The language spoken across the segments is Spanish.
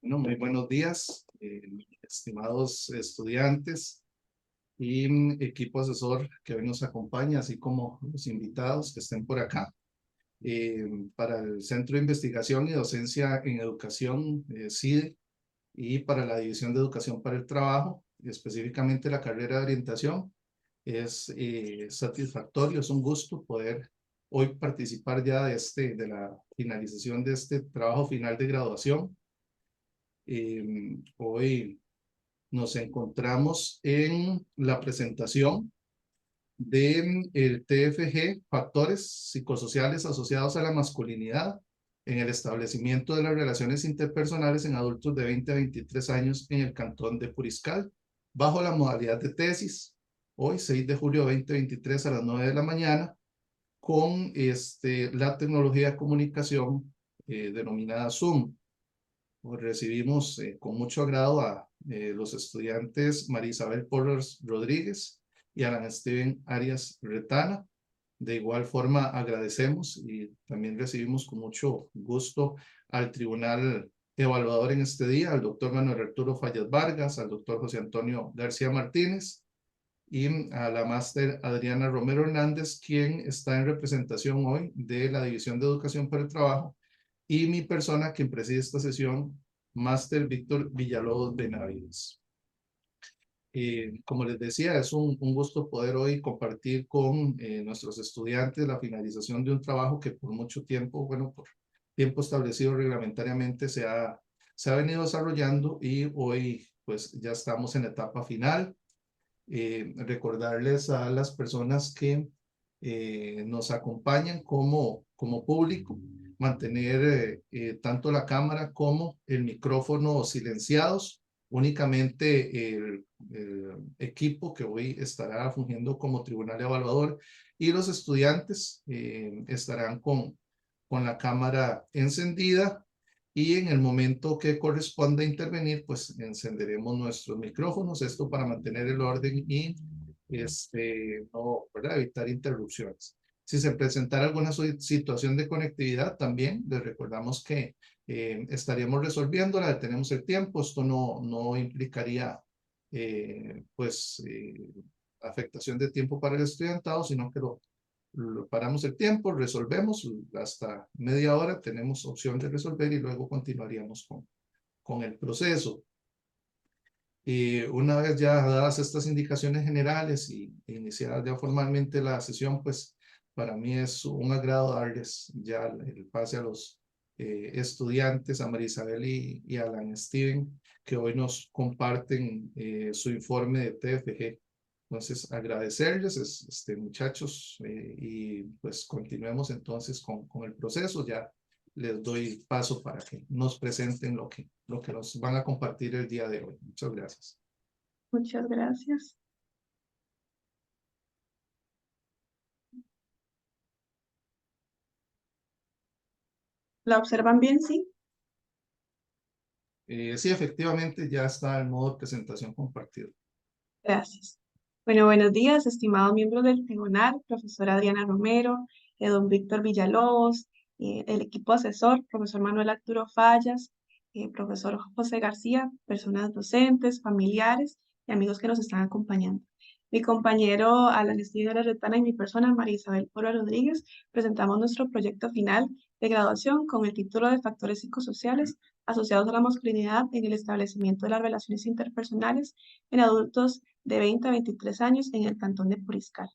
Bueno, muy buenos días, estimados estudiantes y equipo asesor que hoy nos acompaña, así como los invitados que estén por acá. Para el Centro de Investigación y Docencia en Educación, CIDE, y para la División de Educación para el Trabajo, y específicamente la carrera de orientación, es satisfactorio, es un gusto poder hoy participar ya de la finalización de este trabajo final de graduación. Hoy nos encontramos en la presentación del TFG, Factores Psicosociales Asociados a la Masculinidad en el establecimiento de las relaciones interpersonales en adultos de 20 a 23 años en el cantón de Puriscal, bajo la modalidad de tesis, hoy 6 de julio de 2023 a las 9 de la mañana, con la tecnología de comunicación denominada Zoom. Pues recibimos con mucho agrado a los estudiantes María Isabel Porras Rodríguez y Alan Steven Arias Retana. De igual forma agradecemos y también recibimos con mucho gusto al tribunal evaluador en este día, al doctor Manuel Arturo Fallas Vargas, al doctor José Antonio García Martínez y a la máster Adriana Romero Hernández, quien está en representación hoy de la División de Educación para el Trabajo, y mi persona, quien preside esta sesión, máster Víctor Villalobos Benavides. Como les decía, es un gusto poder hoy compartir con nuestros estudiantes la finalización de un trabajo que por mucho tiempo, bueno, por tiempo establecido reglamentariamente se ha venido desarrollando, y hoy pues ya estamos en la etapa final. Recordarles a las personas que nos acompañan como público, mantener tanto la cámara como el micrófono silenciados. Únicamente el equipo que hoy estará fungiendo como tribunal evaluador y los estudiantes estarán con la cámara encendida, y en el momento que corresponda intervenir, pues encenderemos nuestros micrófonos, esto para mantener el orden y no, ¿verdad?, evitar interrupciones. Si se presentara alguna situación de conectividad, también les recordamos que estaríamos resolviéndola, tenemos el tiempo, esto no implicaría afectación de tiempo para el estudiantado, sino que paramos el tiempo, resolvemos hasta media hora, tenemos opción de resolver y luego continuaríamos con el proceso. Y una vez ya dadas estas indicaciones generales y iniciada ya formalmente la sesión, pues para mí es un agrado darles ya el pase a los estudiantes, a María Isabel y a Alan Steven, que hoy nos comparten su informe de TFG. Entonces, agradecerles, muchachos, y pues continuemos entonces con el proceso. Ya les doy paso para que nos presenten lo que nos van a compartir el día de hoy. Muchas gracias. Muchas gracias. ¿La observan bien? Sí. Sí, efectivamente, ya está el modo de presentación compartido. Gracias. Bueno, buenos días, estimados miembros del tribunal, profesora Adriana Romero, don Víctor Villalobos, el equipo asesor, profesor Manuel Arturo Fallas, profesor José García, personas docentes, familiares y amigos que nos están acompañando. Mi compañero Alan Steven Retana y mi persona, María Isabel Polo Rodríguez, presentamos nuestro proyecto final de graduación con el título de Factores Psicosociales asociados a la masculinidad en el establecimiento de las relaciones interpersonales en adultos de 20 a 23 años en el cantón de Puriscal.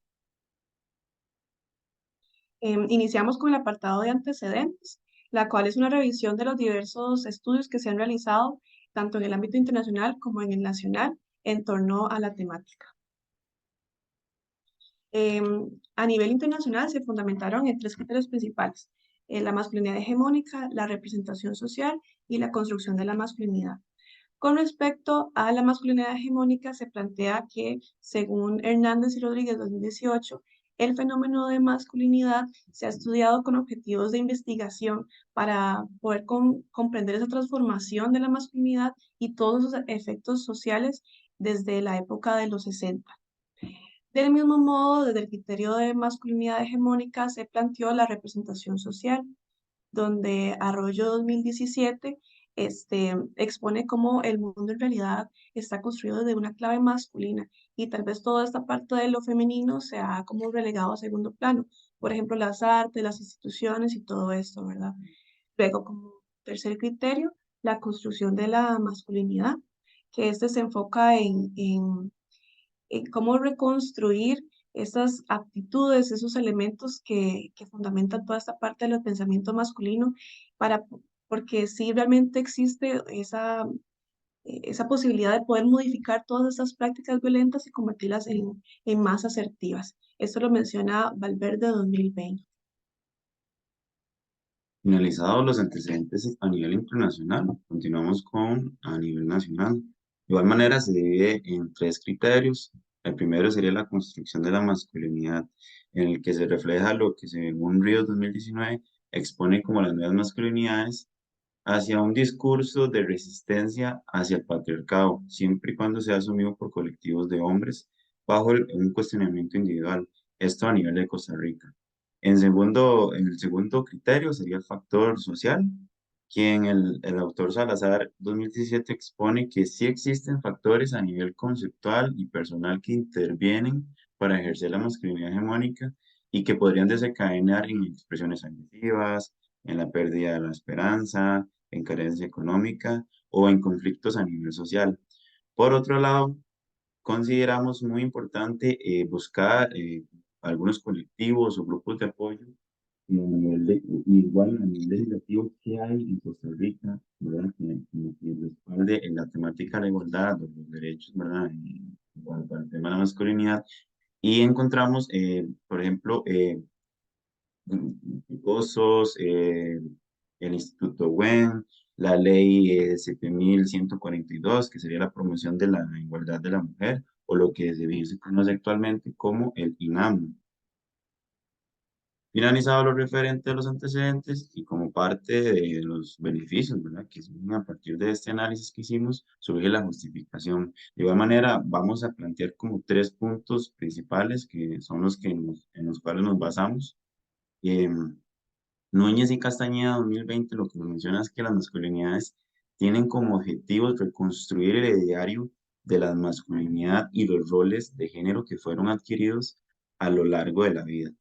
Iniciamos con el apartado de antecedentes, la cual es una revisión de los diversos estudios que se han realizado tanto en el ámbito internacional como en el nacional en torno a la temática. A nivel internacional se fundamentaron en 3 criterios principales: la masculinidad hegemónica, la representación social y la construcción de la masculinidad. Con respecto a la masculinidad hegemónica, se plantea que, según Hernández y Rodríguez 2018, el fenómeno de masculinidad se ha estudiado con objetivos de investigación para poder comprender esa transformación de la masculinidad y todos sus efectos sociales desde la época de los 60. Del mismo modo, desde el criterio de masculinidad hegemónica se planteó la representación social. donde Arroyo 2017 expone cómo el mundo en realidad está construido de una clave masculina y tal vez toda esta parte de lo femenino se ha como relegado a segundo plano. Por ejemplo, las artes, las instituciones y todo esto, ¿verdad? Luego, como tercer criterio, la construcción de la masculinidad, que se enfoca en cómo reconstruir esas aptitudes, esos elementos que fundamentan toda esta parte del pensamiento masculino, para, porque sí realmente existe esa posibilidad de poder modificar todas esas prácticas violentas y convertirlas en más asertivas. Esto lo menciona Valverde 2020. Finalizados los antecedentes a nivel internacional, continuamos con a nivel nacional. De igual manera se divide en tres criterios. El primero sería la construcción de la masculinidad, en el que se refleja lo que según Ríos 2019 expone como las nuevas masculinidades hacia un discurso de resistencia hacia el patriarcado, siempre y cuando sea asumido por colectivos de hombres bajo un cuestionamiento individual. Esto a nivel de Costa Rica. En el segundo criterio sería el factor social, quien el autor Salazar 2017 expone que sí existen factores a nivel conceptual y personal que intervienen para ejercer la masculinidad hegemónica y que podrían desencadenar en expresiones agresivas, en la pérdida de la esperanza, en carencia económica o en conflictos a nivel social. Por otro lado, consideramos muy importante buscar algunos colectivos o grupos de apoyo igual a nivel legislativo que hay en Costa Rica, ¿verdad? Que respalde en la temática de la igualdad, de los derechos, ¿verdad? En cuanto al tema de la masculinidad. Y encontramos, por ejemplo, COSOS, el Instituto WEN, la ley 7142, que sería la promoción de la igualdad de la mujer, o lo que se conoce actualmente como el INAMU. Finalizado lo referente a los antecedentes y como parte de los beneficios, ¿verdad? Que surgen a partir de este análisis que hicimos, surge la justificación. De igual manera, vamos a plantear como tres puntos principales que son los que en los cuales nos basamos. Em, Núñez y Castañeda 2020 lo que nos menciona es que las masculinidades tienen como objetivo reconstruir el ideario de la masculinidad y los roles de género que fueron adquiridos a lo largo de la vida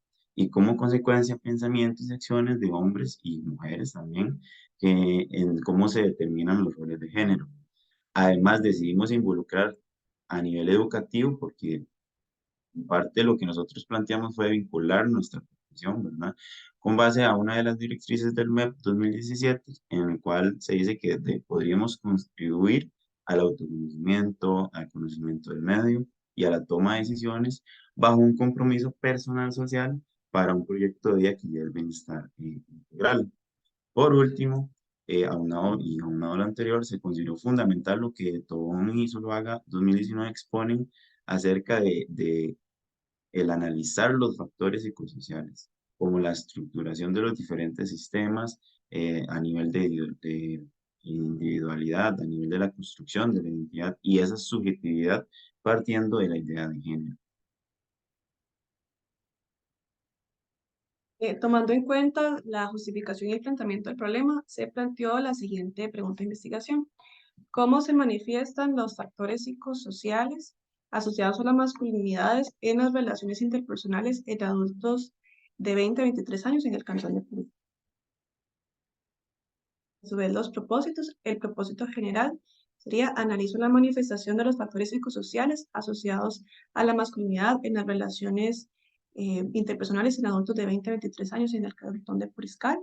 y como consecuencia pensamientos y acciones de hombres y mujeres también en cómo se determinan los roles de género. Además decidimos involucrar a nivel educativo porque parte de lo que nosotros planteamos fue vincular nuestra profesión, ¿verdad? Con base a una de las directrices del MEP 2017, en el cual se dice que podríamos contribuir al autoconocimiento, al conocimiento del medio y a la toma de decisiones bajo un compromiso personal social para un proyecto de vida que lleve el bienestar integral. Por último, aunado a lo anterior, se consideró fundamental lo que Tobón y Zuluaga 2019 exponen acerca de el analizar los factores psicosociales, como la estructuración de los diferentes sistemas a nivel de individualidad, a nivel de la construcción de la identidad y esa subjetividad partiendo de la idea de género. Tomando en cuenta la justificación y el planteamiento del problema, se planteó la siguiente pregunta de investigación. ¿Cómo se manifiestan los factores psicosociales asociados a las masculinidades en las relaciones interpersonales entre adultos de 20 a 23 años en el Cantón de Purí? A su vez, los propósitos. El propósito general sería analizar la manifestación de los factores psicosociales asociados a la masculinidad en las relaciones interpersonales en adultos de 20 a 23 años en el Cantón de Puriscal.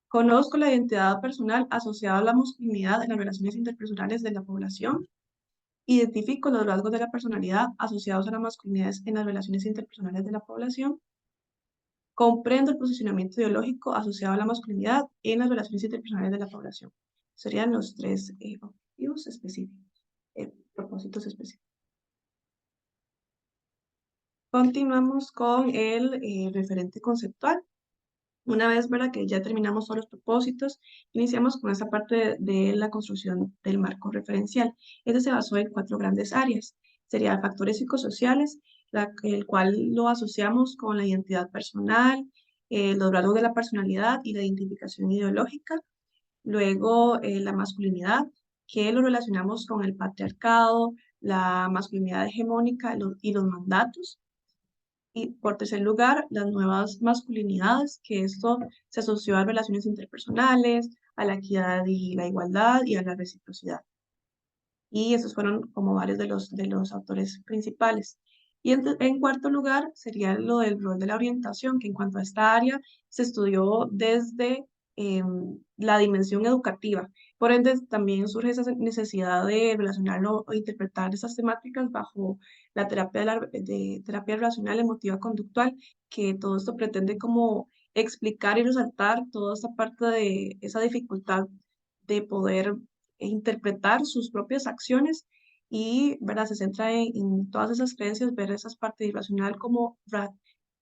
Conozco la identidad personal asociada a la masculinidad en las relaciones interpersonales de la población. Identifico los rasgos de la personalidad asociados a las masculinidades en las relaciones interpersonales de la población. Comprendo el posicionamiento ideológico asociado a la masculinidad en las relaciones interpersonales de la población. Serían los tres objetivos específicos, propósitos específicos. Continuamos con el referente conceptual. Una vez, ¿verdad?, que ya terminamos todos los propósitos, iniciamos con esa parte de la construcción del marco referencial. Este se basó en 4 grandes áreas. Serían factores psicosociales, el cual lo asociamos con la identidad personal, los rasgos de la personalidad y la identificación ideológica. Luego, la masculinidad, que lo relacionamos con el patriarcado, la masculinidad hegemónica y los mandatos. Y por tercer lugar, las nuevas masculinidades, que esto se asoció a relaciones interpersonales, a la equidad y la igualdad y a la reciprocidad. Y esos fueron como varios de los autores principales. Y en cuarto lugar sería lo del rol de la orientación, que en cuanto a esta área se estudió desde la dimensión educativa. Por ende, también surge esa necesidad de relacionarlo o interpretar esas temáticas bajo la terapia, de terapia relacional emotiva conductual, que todo esto pretende como explicar y resaltar toda esta parte de esa dificultad de poder interpretar sus propias acciones y, ¿verdad? Se centra en todas esas creencias, ver esas partes irracional como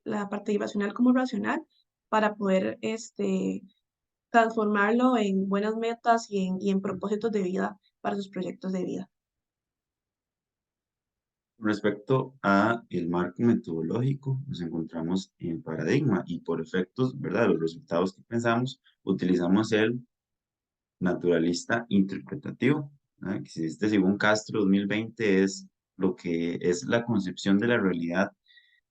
la parte irracional como racional para poder transformarlo en buenas metas y en propósitos de vida para sus proyectos de vida. Respecto a el marco metodológico, nos encontramos en paradigma y por efectos, ¿verdad? Los resultados que pensamos, utilizamos el naturalista interpretativo, ¿verdad? Que existe según Castro 2020 es lo que es la concepción de la realidad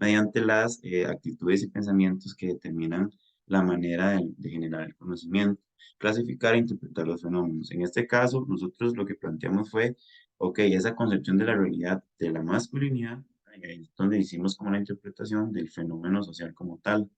mediante las actitudes y pensamientos que determinan la manera de generar el conocimiento, clasificar e interpretar los fenómenos. En este caso, nosotros lo que planteamos fue, ok, esa concepción de la realidad de la masculinidad, ahí es donde hicimos como la interpretación del fenómeno social como tal.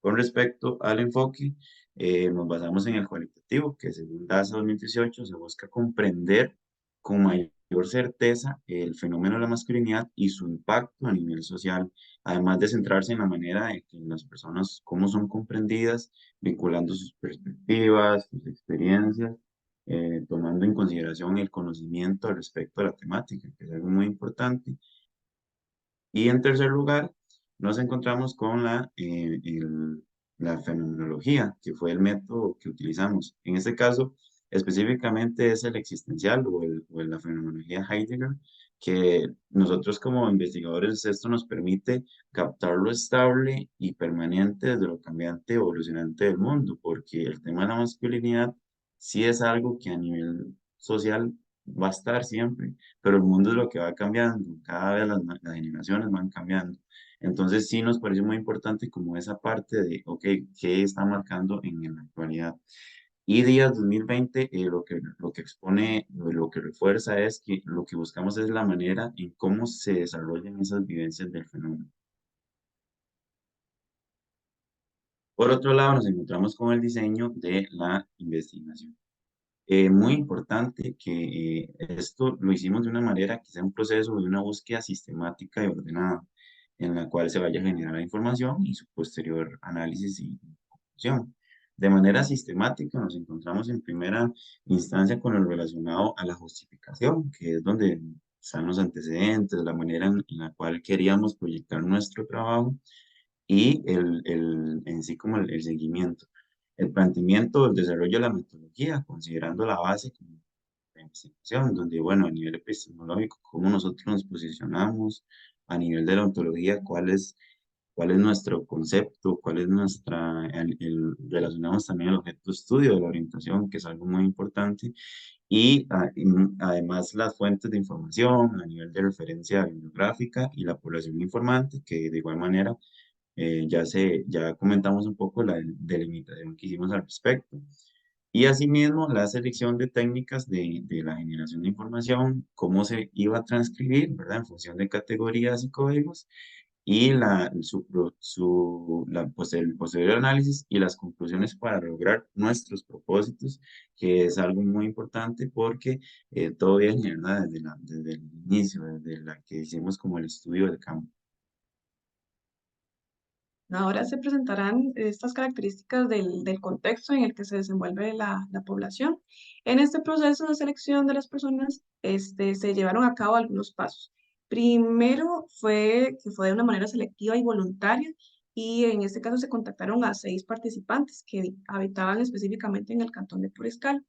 Con respecto al enfoque, nos basamos en el cualitativo, que según DASA 2018 se busca comprender con mayor certeza el fenómeno de la masculinidad y su impacto a nivel social, además de centrarse en la manera en que las personas, cómo son comprendidas, vinculando sus perspectivas, sus experiencias, tomando en consideración el conocimiento al respecto de la temática, que es algo muy importante. Y en tercer lugar, nos encontramos con la fenomenología, que fue el método que utilizamos. En este caso, específicamente es el existencial o la fenomenología Heidegger, que nosotros como investigadores esto nos permite captar lo estable y permanente desde lo cambiante y evolucionante del mundo, porque el tema de la masculinidad sí es algo que a nivel social va a estar siempre, pero el mundo es lo que va cambiando, cada vez las generaciones van cambiando. Entonces sí nos parece muy importante como esa parte de, ok, ¿qué está marcando en la actualidad? Y Díaz 2020 lo que expone, lo que refuerza es que lo que buscamos es la manera en cómo se desarrollan esas vivencias del fenómeno. Por otro lado, nos encontramos con el diseño de la investigación. Muy importante que esto lo hicimos de una manera que sea un proceso de una búsqueda sistemática y ordenada, en la cual se vaya a generar la información y su posterior análisis y conclusión. De manera sistemática nos encontramos en primera instancia con lo relacionado a la justificación, que es donde están los antecedentes, la manera en la cual queríamos proyectar nuestro trabajo y en sí como el seguimiento. El planteamiento, el desarrollo de la metodología, considerando la base como la investigación, donde, bueno, a nivel epistemológico, cómo nosotros nos posicionamos, a nivel de la ontología, cuál es nuestro concepto, cuál es relacionamos también el objeto de estudio de la orientación, que es algo muy importante, y además las fuentes de información a nivel de referencia bibliográfica y la población informante, que de igual manera ya comentamos un poco la delimitación que hicimos al respecto. Y asimismo, la selección de técnicas de la generación de información, cómo se iba a transcribir, ¿verdad? En función de categorías y códigos, y el posterior análisis y las conclusiones para lograr nuestros propósitos, que es algo muy importante porque todo viene, ¿verdad? Desde el inicio, desde la que hicimos como el estudio del campo. Ahora se presentarán estas características del contexto en el que se desenvuelve la población. En este proceso de selección de las personas, se llevaron a cabo algunos pasos. Primero fue que fue de una manera selectiva y voluntaria, y en este caso se contactaron a 6 participantes que habitaban específicamente en el cantón de Puriscal.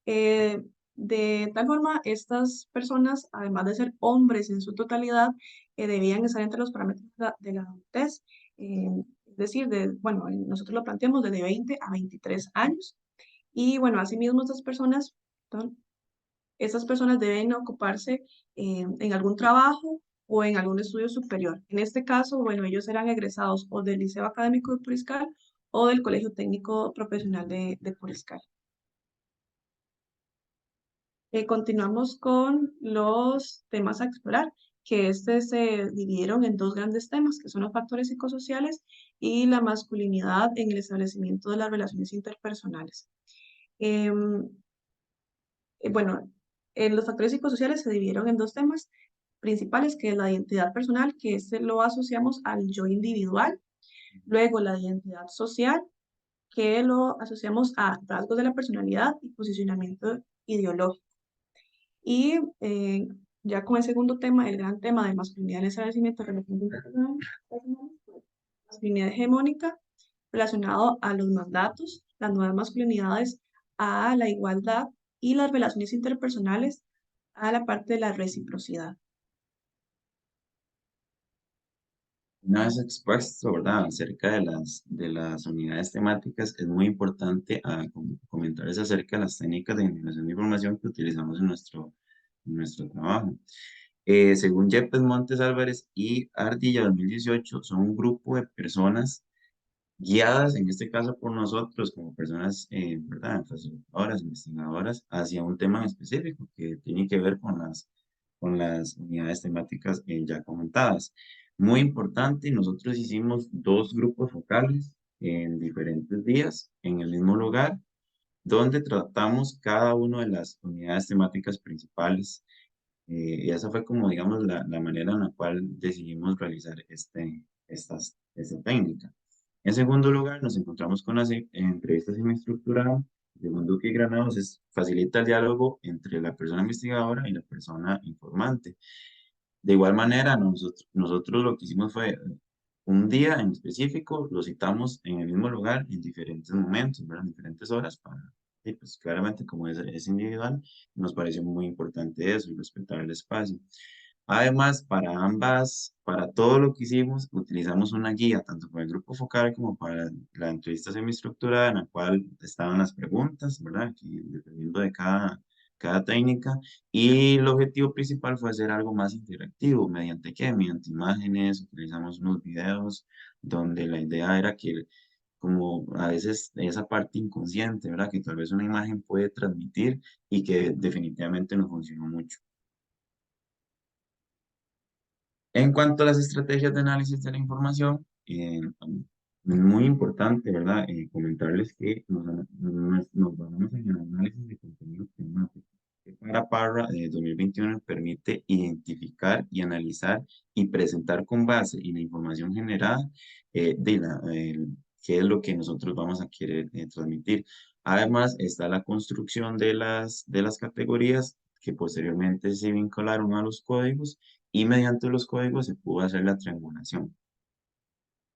Eh, de tal forma, estas personas, además de ser hombres en su totalidad, debían estar entre los parámetros de la adultez, es decir, bueno, nosotros lo planteamos desde 20 a 23 años. Y bueno, asimismo estas personas deben ocuparse en algún trabajo o en algún estudio superior. En este caso, bueno, ellos serán egresados o del Liceo Académico de Puriscal o del Colegio Técnico Profesional de Puriscal. Continuamos con los temas a explorar, que se dividieron en dos grandes temas, que son los factores psicosociales y la masculinidad en el establecimiento de las relaciones interpersonales. Em, bueno, los factores psicosociales se dividieron en dos temas principales, que es la identidad personal, que este lo asociamos al yo individual, luego la identidad social, que lo asociamos a rasgos de la personalidad y posicionamiento ideológico. Y ya con el segundo tema, el gran tema de masculinidad en el establecimiento de relaciones interpersonales, masculinidad hegemónica, relacionado a los mandatos, las nuevas masculinidades, a la igualdad y las relaciones interpersonales, a la parte de la reciprocidad. Una vez expuesto, ¿verdad?, acerca de las unidades temáticas, es muy importante comentarles acerca de las técnicas de generación de información que utilizamos en nuestro trabajo. Según Yepes Montes Álvarez y Ardilla 2018, son un grupo de personas guiadas, en este caso por nosotros, como personas, ¿verdad?, facilitadoras, investigadoras, hacia un tema en específico que tiene que ver con las unidades temáticas ya comentadas. Muy importante, nosotros hicimos dos grupos focales en diferentes días, en el mismo lugar, donde tratamos cada una de las unidades temáticas principales. Y esa fue como, digamos, la manera en la cual decidimos realizar esta técnica. En segundo lugar, nos encontramos con las entrevistas semiestructuradas. Según Duque y Granados, facilita el diálogo entre la persona investigadora y la persona informante. De igual manera, nosotros lo que hicimos fue un día en específico, lo citamos en el mismo lugar en diferentes momentos, ¿verdad? En diferentes horas, y pues claramente como es individual, nos pareció muy importante eso y respetar el espacio. Además, para todo lo que hicimos, utilizamos una guía, tanto para el grupo focal como para la entrevista semiestructurada, en la cual estaban las preguntas, ¿verdad? Que dependiendo de cada técnica. Y el objetivo principal fue hacer algo más interactivo. ¿Mediante qué? Mediante imágenes, utilizamos unos videos, donde la idea era que, como a veces esa parte inconsciente, ¿verdad? Que tal vez una imagen puede transmitir y que definitivamente nos funcionó mucho. En cuanto a las estrategias de análisis de la información, es muy importante, ¿verdad? Comentarles que nos basamos en el análisis de contenido temático, que para Parra 2021 permite identificar y analizar y presentar con base en la información generada qué es lo que nosotros vamos a querer transmitir. Además, está la construcción de las categorías que posteriormente se vincularon a los códigos y mediante los códigos se pudo hacer la triangulación.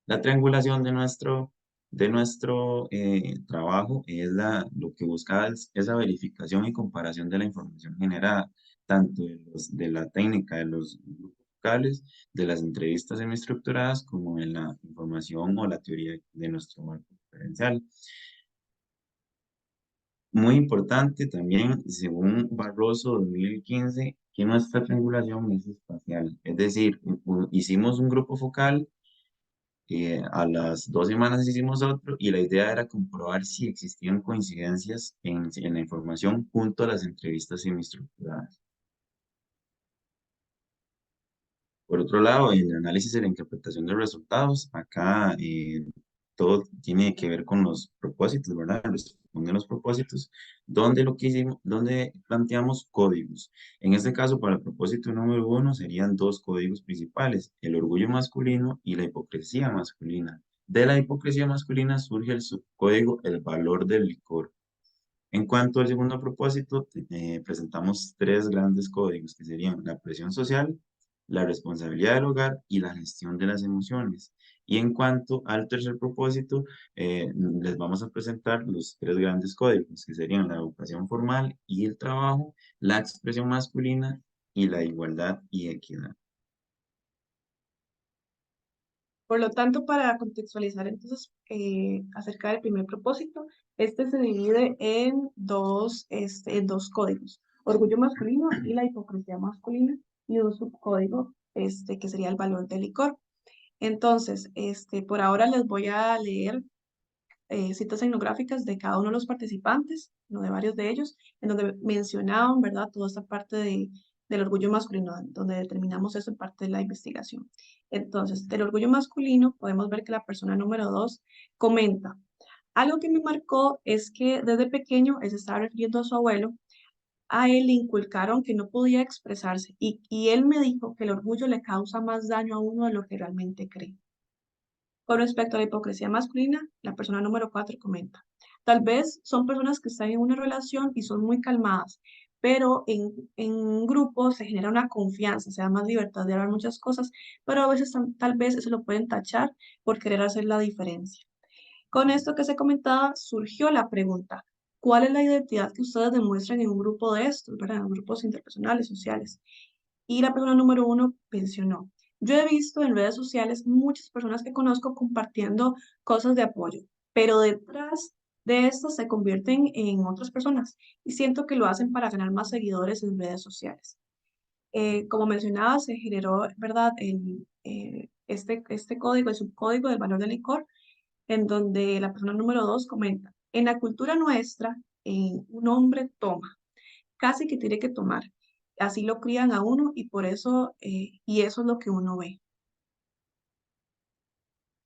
La triangulación de nuestro trabajo lo que busca es esa verificación y comparación de la información generada, tanto de la técnica de los grupos vocales, de las entrevistas semiestructuradas, como en la información o la teoría de nuestro marco referencial. Muy importante también, según Barroso 2015, que nuestra triangulación es espacial. Es decir, hicimos un grupo focal, a las 2 semanas hicimos otro, y la idea era comprobar si existían coincidencias en la información junto a las entrevistas semiestructuradas. Por otro lado, en el análisis y la interpretación de resultados, acá todo tiene que ver con los propósitos, ¿verdad? Responder los propósitos, donde lo que hicimos, donde planteamos códigos. En este caso, para el propósito número 1, serían dos códigos principales, el orgullo masculino y la hipocresía masculina. De la hipocresía masculina surge el subcódigo, el valor del licor. En cuanto al segundo propósito, presentamos tres grandes códigos, que serían la presión social, la responsabilidad del hogar y la gestión de las emociones. Y en cuanto al tercer propósito, les vamos a presentar los tres grandes códigos, que serían la educación formal y el trabajo, la expresión masculina y la igualdad y equidad. Por lo tanto, para contextualizar entonces acerca del primer propósito, este se divide en dos códigos, orgullo masculino y la hipocresía masculina, y un subcódigo que sería el valor del licor. Entonces, por ahora les voy a leer citas etnográficas de cada uno de los participantes, no de varios de ellos, en donde mencionaban, ¿verdad?, toda esta parte del orgullo masculino, donde determinamos eso en parte de la investigación. Entonces, del orgullo masculino, podemos ver que la persona número 2 comenta, algo que me marcó es que desde pequeño, él se estaba refiriendo a su abuelo, a él le inculcaron que no podía expresarse y él me dijo que el orgullo le causa más daño a uno de lo que realmente cree. Con respecto a la hipocresía masculina, la persona número 4 comenta, tal vez son personas que están en una relación y son muy calmadas, pero en un grupo se genera una confianza, se da más libertad de hablar muchas cosas, pero a veces tal vez eso lo pueden tachar por querer hacer la diferencia. Con esto que se comentaba, surgió la pregunta, ¿cuál es la identidad que ustedes demuestran en un grupo de estos, ¿verdad? En grupos interpersonales, sociales? Y la persona número 1 mencionó, yo he visto en redes sociales muchas personas que conozco compartiendo cosas de apoyo, pero detrás de esto se convierten en otras personas y siento que lo hacen para ganar más seguidores en redes sociales. Como mencionaba, se generó, ¿verdad?, este código, el subcódigo del valor del licor, en donde la persona número 2 comenta, en la cultura nuestra, un hombre toma casi que tiene que tomar. Así lo crían a uno y por eso, y eso es lo que uno ve.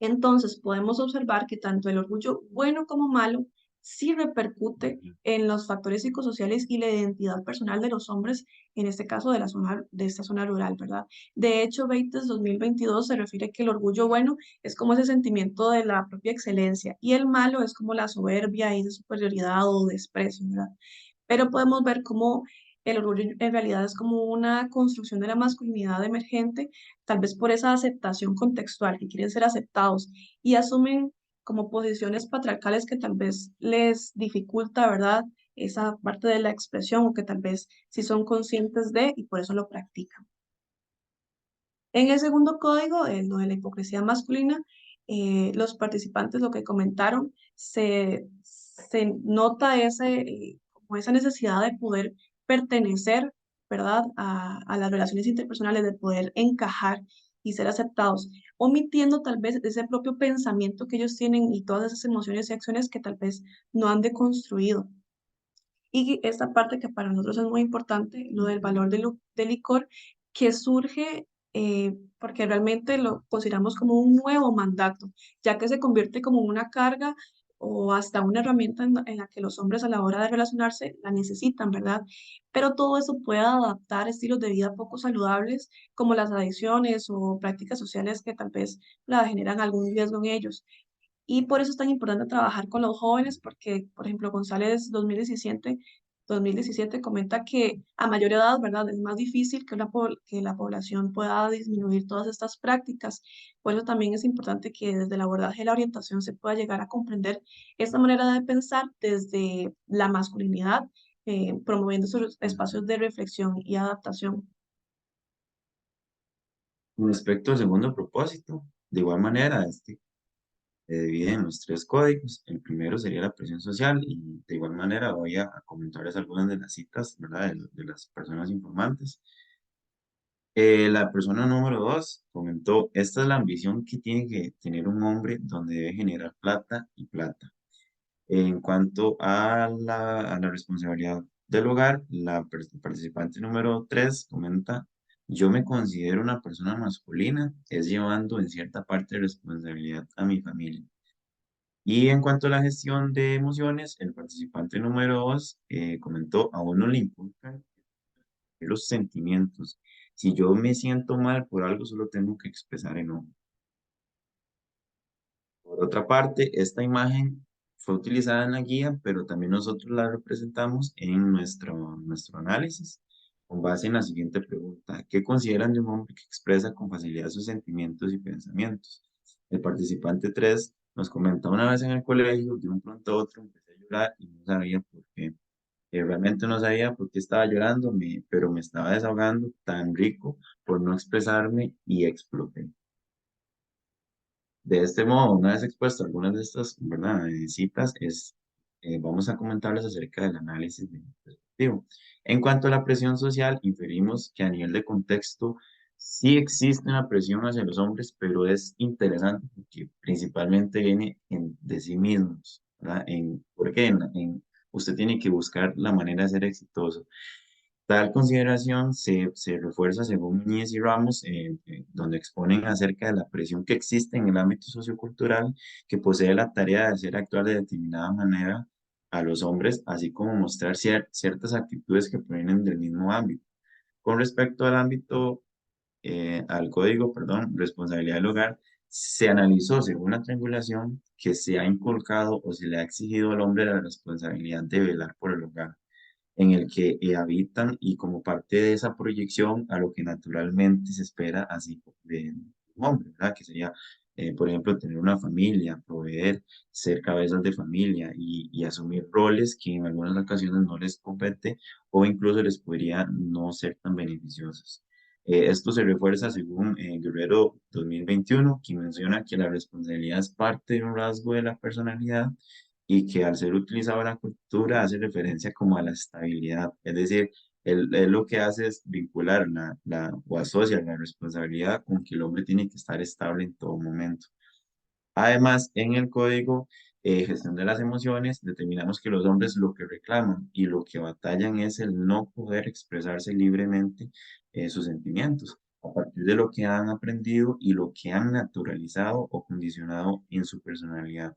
Entonces podemos observar que tanto el orgullo bueno como malo sí repercute en los factores psicosociales y la identidad personal de los hombres, en este caso de esta zona rural, ¿verdad? De hecho, Bates 2022 se refiere que el orgullo bueno es como ese sentimiento de la propia excelencia y el malo es como la soberbia y de superioridad o desprecio, ¿verdad? Pero podemos ver cómo el orgullo en realidad es como una construcción de la masculinidad emergente, tal vez por esa aceptación contextual, que quieren ser aceptados y asumen como posiciones patriarcales que tal vez les dificulta, ¿verdad? Esa parte de la expresión o que tal vez sí son conscientes de y por eso lo practican. En el segundo código, lo de la hipocresía masculina, los participantes lo que comentaron, se nota como esa necesidad de poder pertenecer, ¿verdad?, a las relaciones interpersonales, de poder encajar y ser aceptados, omitiendo tal vez ese propio pensamiento que ellos tienen y todas esas emociones y acciones que tal vez no han deconstruido. Y esta parte que para nosotros es muy importante, lo del valor del licor, que surge porque realmente lo consideramos como un nuevo mandato, ya que se convierte como una carga o hasta una herramienta en la que los hombres a la hora de relacionarse la necesitan, ¿verdad? Pero todo eso puede adaptar estilos de vida poco saludables, como las adicciones o prácticas sociales que tal vez la generan algún riesgo en ellos. Y por eso es tan importante trabajar con los jóvenes, porque, por ejemplo, González 2017 comenta que a mayor edad, ¿verdad?, es más difícil que la población pueda disminuir todas estas prácticas. Por eso también es importante que desde el abordaje de la orientación se pueda llegar a comprender esta manera de pensar desde la masculinidad, promoviendo esos espacios de reflexión y adaptación. Con respecto al segundo propósito, de igual manera, se divide en los tres códigos. El primero sería la presión social y de igual manera voy a comentarles algunas de las citas, ¿verdad? De las personas informantes. La persona número 2 comentó, esta es la ambición que tiene que tener un hombre donde debe generar plata y plata. En cuanto a la responsabilidad del hogar, participante número 3 comenta, yo me considero una persona masculina, es llevando en cierta parte de responsabilidad a mi familia. Y en cuanto a la gestión de emociones, el participante número 2 comentó, a uno le importan los sentimientos. Si yo me siento mal por algo, solo tengo que expresar enojo. Por otra parte, esta imagen fue utilizada en la guía, pero también nosotros la representamos en nuestro análisis con base en la siguiente pregunta. ¿Qué consideran de un hombre que expresa con facilidad sus sentimientos y pensamientos? El participante 3 nos comentó una vez en el colegio, de un pronto a otro empecé a llorar y no sabía por qué. Realmente no sabía por qué estaba llorando, pero me estaba desahogando tan rico por no expresarme y exploté. De este modo, una vez expuesto algunas de estas, ¿verdad? Citas, vamos a comentarles acerca del análisis de perspectivo. En cuanto a la presión social, inferimos que a nivel de contexto sí existe una presión hacia los hombres, pero es interesante porque principalmente viene de sí mismos, ¿verdad? Porque usted tiene que buscar la manera de ser exitoso. Tal consideración se refuerza según Núñez y Ramos, donde exponen acerca de la presión que existe en el ámbito sociocultural que posee la tarea de hacer actuar de determinada manera a los hombres, así como mostrar ciertas actitudes que provienen del mismo ámbito. Con respecto al código, perdón, responsabilidad del hogar, se analizó según la triangulación que se ha inculcado o se le ha exigido al hombre la responsabilidad de velar por el hogar en el que habitan y como parte de esa proyección a lo que naturalmente se espera así de un hombre, ¿verdad? Que sería, por ejemplo, tener una familia, proveer, ser cabezas de familia y asumir roles que en algunas ocasiones no les compete o incluso les podría no ser tan beneficiosos. Esto se refuerza según Guerrero 2021, quien menciona que la responsabilidad es parte de un rasgo de la personalidad y que al ser utilizado en la cultura hace referencia como a la estabilidad, es decir, él lo que hace es vincular o asocia la responsabilidad con que el hombre tiene que estar estable en todo momento. Además, en el código gestión de las emociones, determinamos que los hombres lo que reclaman y lo que batallan es el no poder expresarse libremente sus sentimientos a partir de lo que han aprendido y lo que han naturalizado o condicionado en su personalidad.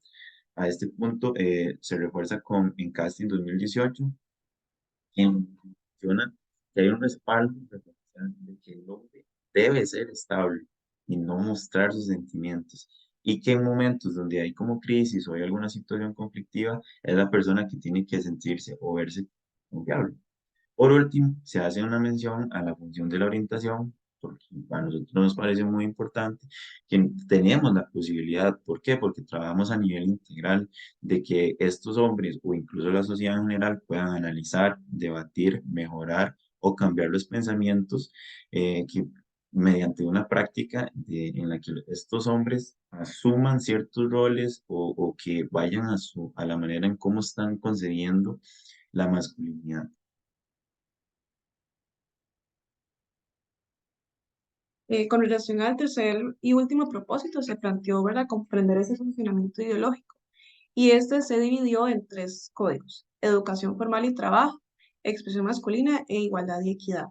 A este punto se refuerza en Casting 2018, quien menciona que hay un respaldo referencial de que el hombre debe ser estable y no mostrar sus sentimientos. Y que en momentos donde hay como crisis o hay alguna situación conflictiva, es la persona que tiene que sentirse o verse confiable. Por último, se hace una mención a la función de la orientación, porque a nosotros nos parece muy importante que tenemos la posibilidad, ¿por qué? Porque trabajamos a nivel integral de que estos hombres o incluso la sociedad en general puedan analizar, debatir, mejorar o cambiar los pensamientos que mediante una práctica en la que estos hombres asuman ciertos roles o que vayan a la manera en cómo están concebiendo la masculinidad. Con relación al tercer y último propósito, se planteó, ¿verdad?, comprender ese funcionamiento ideológico. Y este se dividió en tres códigos: educación formal y trabajo, expresión masculina e igualdad y equidad.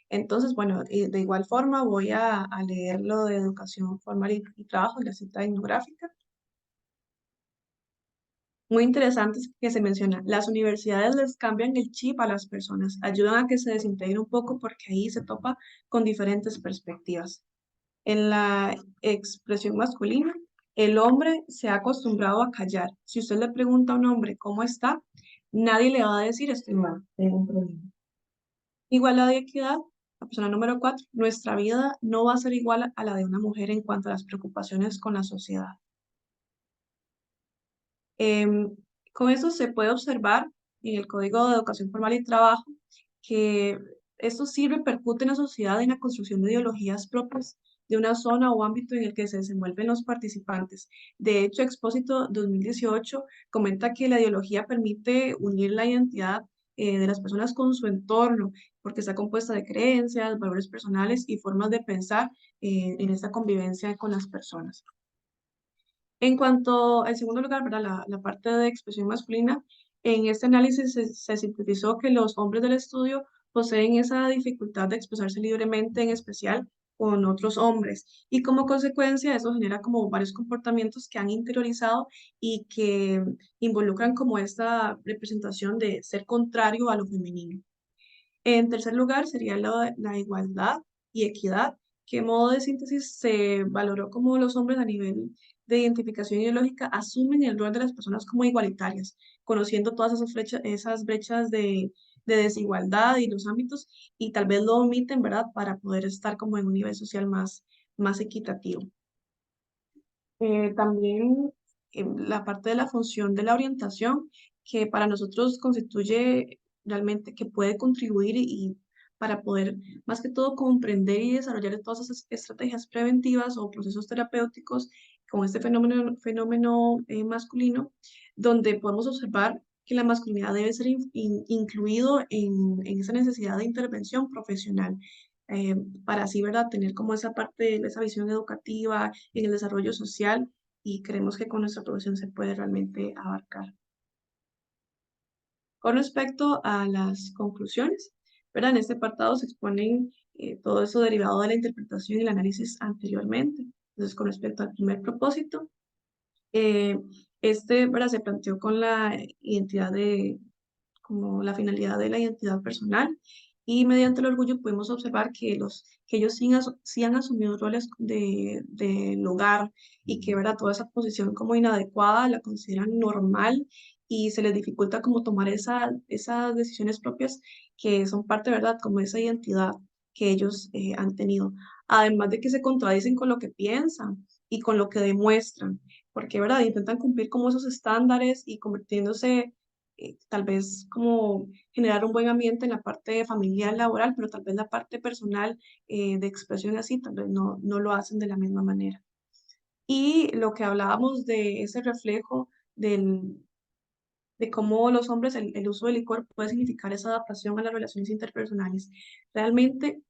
Entonces, bueno, de igual forma voy a leer lo de educación formal y trabajo, la cita etnográfica. Muy interesante es que se menciona, las universidades les cambian el chip a las personas, ayudan a que se desintegren un poco porque ahí se topa con diferentes perspectivas. En la expresión masculina, el hombre se ha acostumbrado a callar. Si usted le pregunta a un hombre cómo está, nadie le va a decir estoy mal, tengo un problema. Igualdad y equidad, la persona número 4, nuestra vida no va a ser igual a la de una mujer en cuanto a las preocupaciones con la sociedad. Em, con eso se puede observar en el Código de Educación Formal y Trabajo que esto sí repercute en la sociedad en la construcción de ideologías propias de una zona o ámbito en el que se desenvuelven los participantes. De hecho, Expósito 2018 comenta que la ideología permite unir la identidad de las personas con su entorno, porque está compuesta de creencias, valores personales y formas de pensar en esta convivencia con las personas. En cuanto al segundo lugar, ¿verdad? La parte de expresión masculina, en este análisis se sintetizó que los hombres del estudio poseen esa dificultad de expresarse libremente, en especial con otros hombres, y como consecuencia eso genera como varios comportamientos que han interiorizado y que involucran como esta representación de ser contrario a lo femenino. En tercer lugar sería la igualdad y equidad, que en modo de síntesis se valoró como los hombres a nivel de identificación ideológica asumen el rol de las personas como igualitarias, conociendo todas esas brechas de desigualdad y los ámbitos, y tal vez lo omiten, ¿verdad?, para poder estar como en un nivel social más equitativo. También la parte de la función de la orientación, que para nosotros constituye realmente que puede contribuir y para poder más que todo comprender y desarrollar todas esas estrategias preventivas o procesos terapéuticos con este fenómeno masculino, donde podemos observar que la masculinidad debe ser incluido en esa necesidad de intervención profesional, para así, ¿verdad?, tener como esa parte, esa visión educativa en el desarrollo social, y creemos que con nuestra profesión se puede realmente abarcar. Con respecto a las conclusiones, ¿verdad? En este apartado se exponen todo eso derivado de la interpretación y el análisis anteriormente. Entonces, con respecto al primer propósito, eh, ¿verdad?, se planteó con la identidad como la finalidad de la identidad personal, y mediante el orgullo podemos observar que ellos sí han asumido roles del hogar, y que, ¿verdad?, toda esa posición como inadecuada la consideran normal, y se les dificulta como tomar esas decisiones propias que son parte, ¿verdad?, como esa identidad que ellos han tenido. Además de que se contradicen con lo que piensan y con lo que demuestran, porque, ¿verdad?, intentan cumplir como esos estándares y convirtiéndose, tal vez como generar un buen ambiente en la parte familiar, laboral, pero tal vez la parte personal, de expresión así, tal vez no lo hacen de la misma manera. Y lo que hablábamos de ese reflejo de cómo los hombres, el uso del licor puede significar esa adaptación a las relaciones interpersonales. Realmente,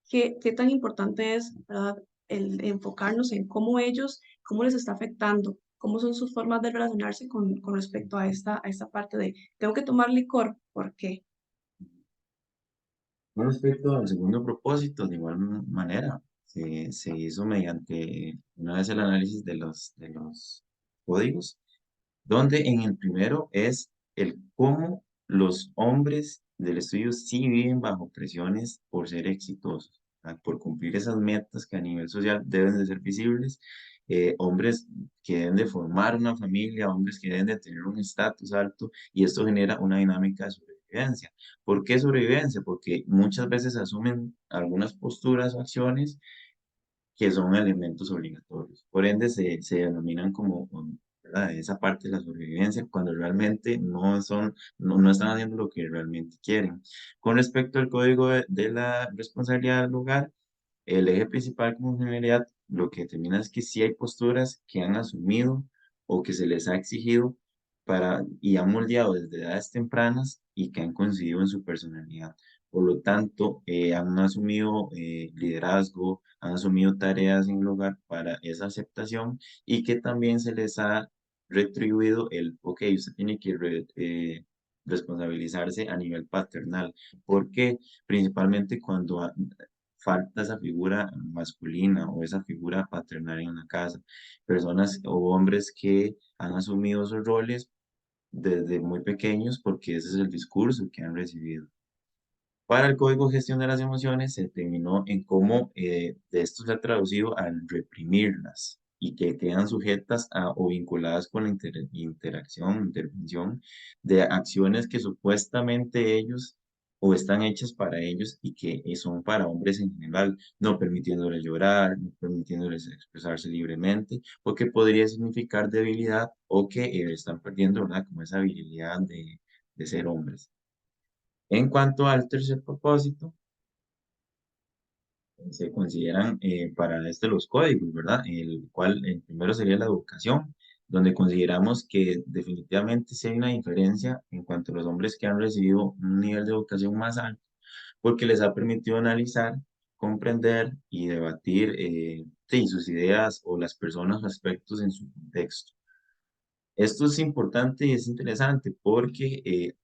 qué tan importante es, ¿verdad?, el enfocarnos en cómo les está afectando, cómo son sus formas de relacionarse con respecto a esta parte de, tengo que tomar licor, ¿por qué? Con respecto al segundo propósito, de igual manera, se hizo mediante una vez el análisis de los códigos, donde en el primero es el cómo los hombres del estudio sí viven bajo presiones por ser exitosos, por cumplir esas metas que a nivel social deben de ser visibles, hombres que deben de formar una familia, hombres que deben de tener un estatus alto, y esto genera una dinámica de sobrevivencia. ¿Por qué sobrevivencia? Porque muchas veces asumen algunas posturas o acciones que son elementos obligatorios. Por ende, se denominan como ¿verdad?, esa parte de la sobrevivencia, cuando realmente no están haciendo lo que realmente quieren. Con respecto al código de la responsabilidad del hogar, el eje principal como generalidad lo que determina es que sí hay posturas que han asumido o que se les ha exigido y han moldeado desde edades tempranas y que han coincidido en su personalidad. Por lo tanto, han asumido liderazgo, han asumido tareas en el hogar para esa aceptación, y que también se les ha retribuido ok, usted tiene que responsabilizarse a nivel paternal. Porque principalmente cuando falta esa figura masculina o esa figura paternal en la casa, personas o hombres que han asumido esos roles desde muy pequeños porque ese es el discurso que han recibido. Para el Código de Gestión de las Emociones se determinó en cómo de esto se ha traducido al reprimirlas y que quedan sujetas o vinculadas con la intervención de acciones que supuestamente ellos o están hechas para ellos y que son para hombres en general, no permitiéndoles llorar, no permitiéndoles expresarse libremente, o que podría significar debilidad o que están perdiendo, ¿verdad?, como esa habilidad de ser hombres. En cuanto al tercer propósito, se consideran para los códigos, ¿verdad? El cual el primero sería la educación, donde consideramos que definitivamente sí hay una diferencia en cuanto a los hombres que han recibido un nivel de educación más alto, porque les ha permitido analizar, comprender y debatir sí, sus ideas o las personas o aspectos en su contexto. Esto es importante y es interesante porque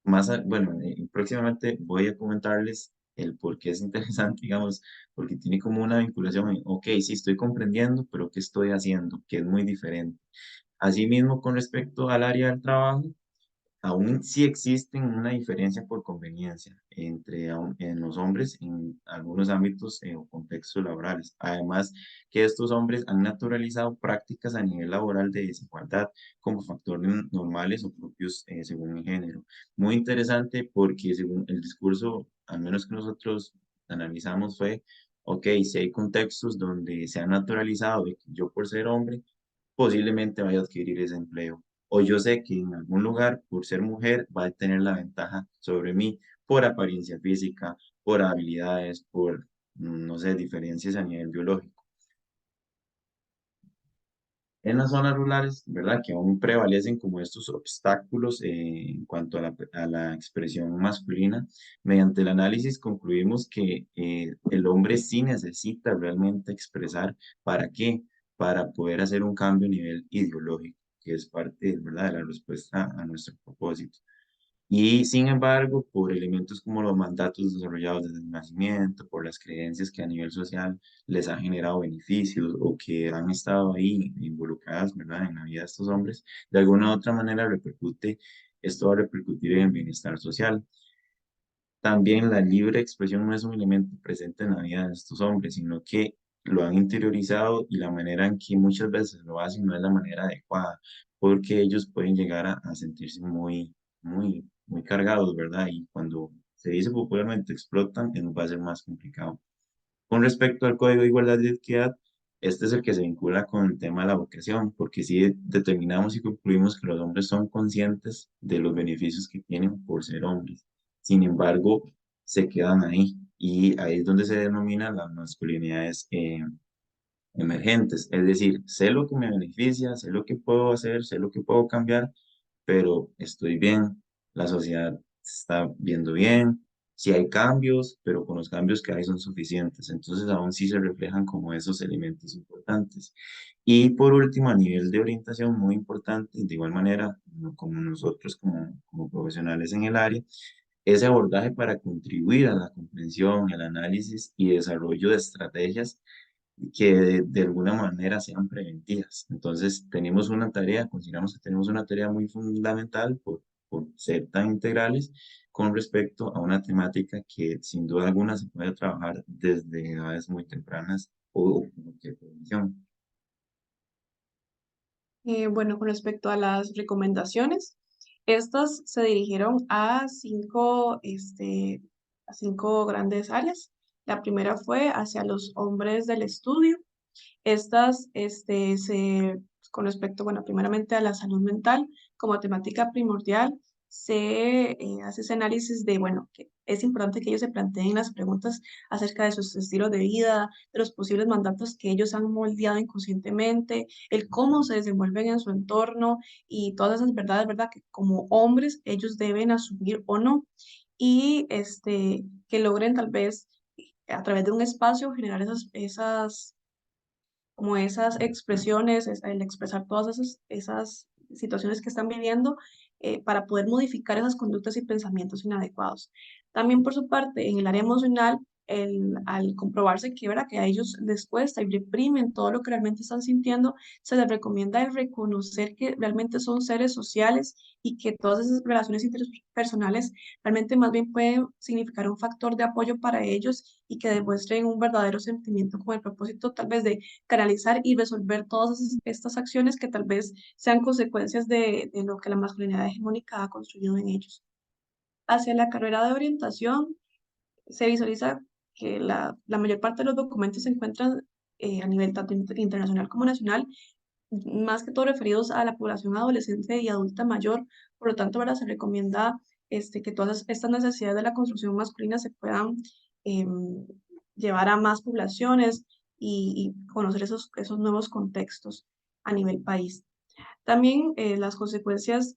bueno, próximamente voy a comentarles el por qué es interesante, digamos, porque tiene como una vinculación en, ok, sí estoy comprendiendo, pero ¿qué estoy haciendo? Que es muy diferente. Asimismo, con respecto al área del trabajo, aún sí existen una diferencia por conveniencia en los hombres en algunos ámbitos o contextos laborales. Además, que estos hombres han naturalizado prácticas a nivel laboral de desigualdad como factores normales o propios según el género. Muy interesante porque según el discurso, al menos que nosotros analizamos, fue, ok, si hay contextos donde se ha naturalizado de que yo por ser hombre posiblemente vaya a adquirir ese empleo. O yo sé que en algún lugar, por ser mujer, va a tener la ventaja sobre mí por apariencia física, por habilidades, por, no sé, diferencias a nivel biológico. En las zonas rurales, ¿verdad? Que aún prevalecen como estos obstáculos en cuanto a la expresión masculina. Mediante el análisis concluimos que el hombre sí necesita realmente expresar. ¿Para qué? Para poder hacer un cambio a nivel ideológico, que es parte, ¿verdad?, de la respuesta a nuestro propósito. Y sin embargo, por elementos como los mandatos desarrollados desde el nacimiento, por las creencias que a nivel social les han generado beneficios o que han estado ahí involucradas, ¿verdad?, en la vida de estos hombres, de alguna u otra manera esto va a repercutir en el bienestar social. También la libre expresión no es un elemento presente en la vida de estos hombres, sino que lo han interiorizado y la manera en que muchas veces lo hacen no es la manera adecuada, porque ellos pueden llegar a sentirse muy cargados, ¿verdad? Y cuando se dice popularmente explotan, nos va a ser más complicado. Con respecto al Código de Igualdad y Equidad, este es el que se vincula con el tema de la vocación, porque si determinamos y concluimos que los hombres son conscientes de los beneficios que tienen por ser hombres. Sin embargo, se quedan ahí y ahí es donde se denominan las masculinidades emergentes. Es decir, sé lo que me beneficia, sé lo que puedo hacer, sé lo que puedo cambiar, pero estoy bien, la sociedad está viendo bien, sí hay cambios, pero con los cambios que hay son suficientes, entonces aún sí se reflejan como esos elementos importantes. Y por último, a nivel de orientación, muy importante, de igual manera, como nosotros como profesionales en el área, ese abordaje para contribuir a la comprensión, el análisis y desarrollo de estrategias que de alguna manera sean preventivas. Entonces, tenemos una tarea, consideramos que tenemos una tarea muy fundamental por ser tan integrales con respecto a una temática que sin duda alguna se puede trabajar desde edades muy tempranas o como que prevención. Bueno, con respecto a las recomendaciones, estas se dirigieron a cinco grandes áreas. La primera fue hacia los hombres del estudio. Estas, con respecto, bueno, primeramente a la salud mental como temática primordial, se hace ese análisis de, bueno, que es importante que ellos se planteen las preguntas acerca de sus estilos de vida, de los posibles mandatos que ellos han moldeado inconscientemente, el cómo se desenvuelven en su entorno y todas esas verdades, ¿verdad?, que como hombres ellos deben asumir o no, y que logren tal vez a través de un espacio generar como esas expresiones, el expresar todas esas situaciones que están viviendo para poder modificar esas conductas y pensamientos inadecuados. También por su parte, en el área emocional, al comprobarse que, ¿verdad?, que a ellos les cuesta y reprimen todo lo que realmente están sintiendo, se les recomienda el reconocer que realmente son seres sociales y que todas esas relaciones interpersonales realmente más bien pueden significar un factor de apoyo para ellos y que demuestren un verdadero sentimiento con el propósito tal vez de canalizar y resolver todas estas acciones que tal vez sean consecuencias de lo que la masculinidad hegemónica ha construido en ellos. Hacia la carrera de orientación, se visualiza que la mayor parte de los documentos se encuentran a nivel tanto internacional como nacional, más que todo referidos a la población adolescente y adulta mayor. Por lo tanto, ahora se recomienda que todas estas necesidades de la construcción masculina se puedan em, llevar a más poblaciones y conocer esos nuevos contextos a nivel país. También las consecuencias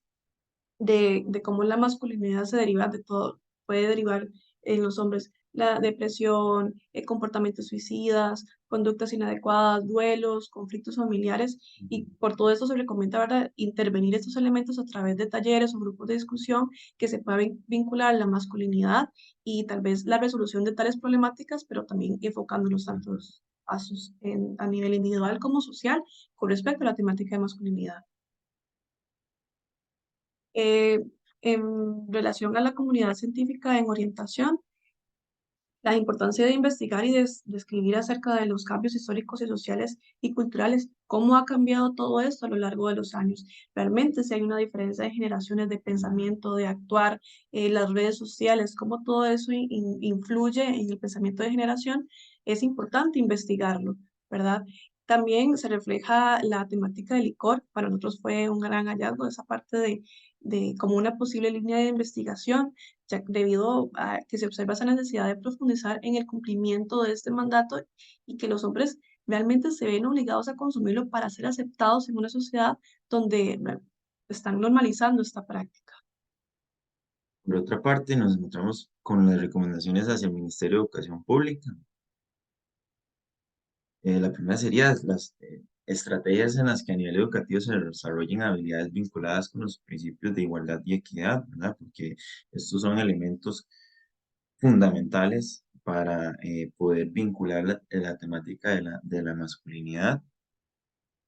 de cómo la masculinidad se deriva de todo, puede derivar en los hombres la depresión, comportamientos suicidas, conductas inadecuadas, duelos, conflictos familiares, y por todo esto se recomienda, ¿verdad?, intervenir estos elementos a través de talleres o grupos de discusión que se puedan vincular la masculinidad y tal vez la resolución de tales problemáticas, pero también enfocándonos tanto a nivel individual como social con respecto a la temática de masculinidad. Eh, en relación a la comunidad científica en orientación, la importancia de investigar y de escribir acerca de los cambios históricos y sociales y culturales, cómo ha cambiado todo esto a lo largo de los años. Realmente si hay una diferencia de generaciones de pensamiento, de actuar, las redes sociales, cómo todo eso influye en el pensamiento de generación, es importante investigarlo, ¿verdad? También se refleja la temática del licor. Para nosotros fue un gran hallazgo esa parte de como una posible línea de investigación ya debido a que se observa esa necesidad de profundizar en el cumplimiento de este mandato y que los hombres realmente se ven obligados a consumirlo para ser aceptados en una sociedad donde están normalizando esta práctica. Por otra parte, nos encontramos con las recomendaciones hacia el Ministerio de Educación Pública. La primera sería las estrategias en las que a nivel educativo se desarrollen habilidades vinculadas con los principios de igualdad y equidad, ¿verdad? Porque estos son elementos fundamentales para poder vincular la temática de la masculinidad,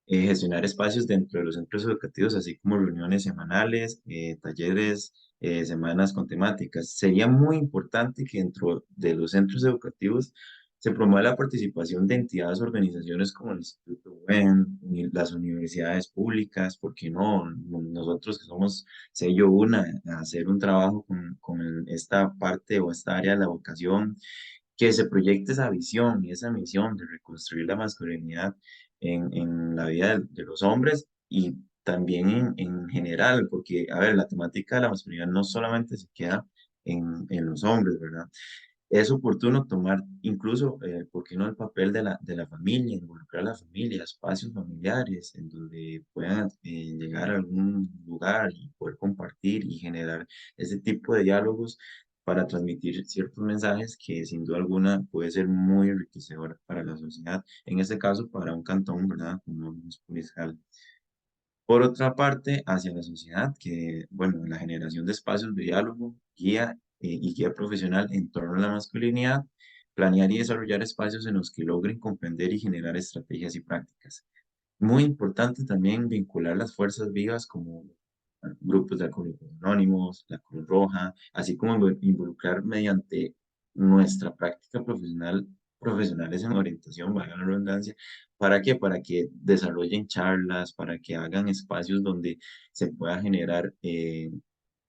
gestionar espacios dentro de los centros educativos, así como reuniones semanales, talleres, semanas con temáticas. Sería muy importante que dentro de los centros educativos se promueva la participación de entidades, organizaciones como el Instituto WEN, las universidades públicas, porque no, nosotros que somos sello UNA, hacer un trabajo con esta parte o esta área de la vocación, que se proyecte esa visión y esa misión de reconstruir la masculinidad en la vida de los hombres y también en general, porque, a ver, la temática de la masculinidad no solamente se queda en los hombres, ¿verdad? Es oportuno tomar incluso, ¿por qué no?, el papel de la familia, involucrar a la familia, espacios familiares en donde puedan llegar a algún lugar y poder compartir y generar ese tipo de diálogos para transmitir ciertos mensajes que sin duda alguna puede ser muy enriquecedor para la sociedad, en este caso para un cantón, ¿verdad?, como es Puriscal. Por otra parte, hacia la sociedad, que, bueno, la generación de espacios de diálogo, guía y guía profesional en torno a la masculinidad, planear y desarrollar espacios en los que logren comprender y generar estrategias y prácticas. Muy importante también vincular las fuerzas vivas como grupos de alcohólicos anónimos, la Cruz Roja, así como involucrar mediante nuestra práctica profesional, profesionales en orientación, valga la redundancia. ¿Para qué? Para que desarrollen charlas, para que hagan espacios donde se pueda generar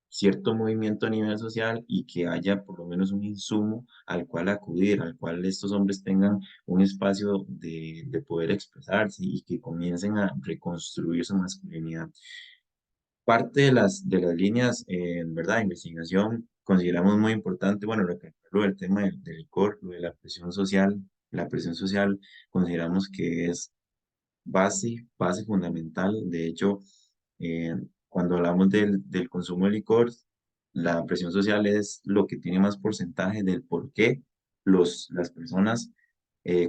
cierto movimiento a nivel social y que haya por lo menos un insumo al cual acudir, al cual estos hombres tengan un espacio de poder expresarse y que comiencen a reconstruir su masculinidad. Parte de las líneas, ¿verdad?, de investigación, consideramos muy importante, bueno, recalcarlo del tema del licor, lo de la presión social, consideramos que es base fundamental. De hecho, cuando hablamos del consumo de licor, la presión social es lo que tiene más porcentaje del por qué las personas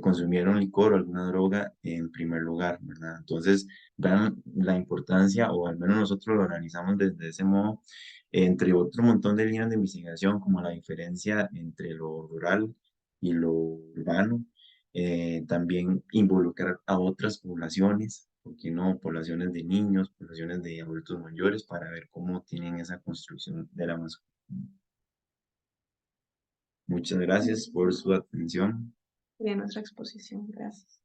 consumieron licor o alguna droga en primer lugar, ¿verdad? Entonces, dan la importancia, o al menos nosotros lo analizamos desde ese modo, entre otro montón de líneas de investigación, como la diferencia entre lo rural y lo urbano, también involucrar a otras poblaciones, ¿por qué no? Poblaciones de niños, poblaciones de adultos mayores, para ver cómo tienen esa construcción de la masculinidad. Muchas gracias por su atención. Sería nuestra exposición. Gracias.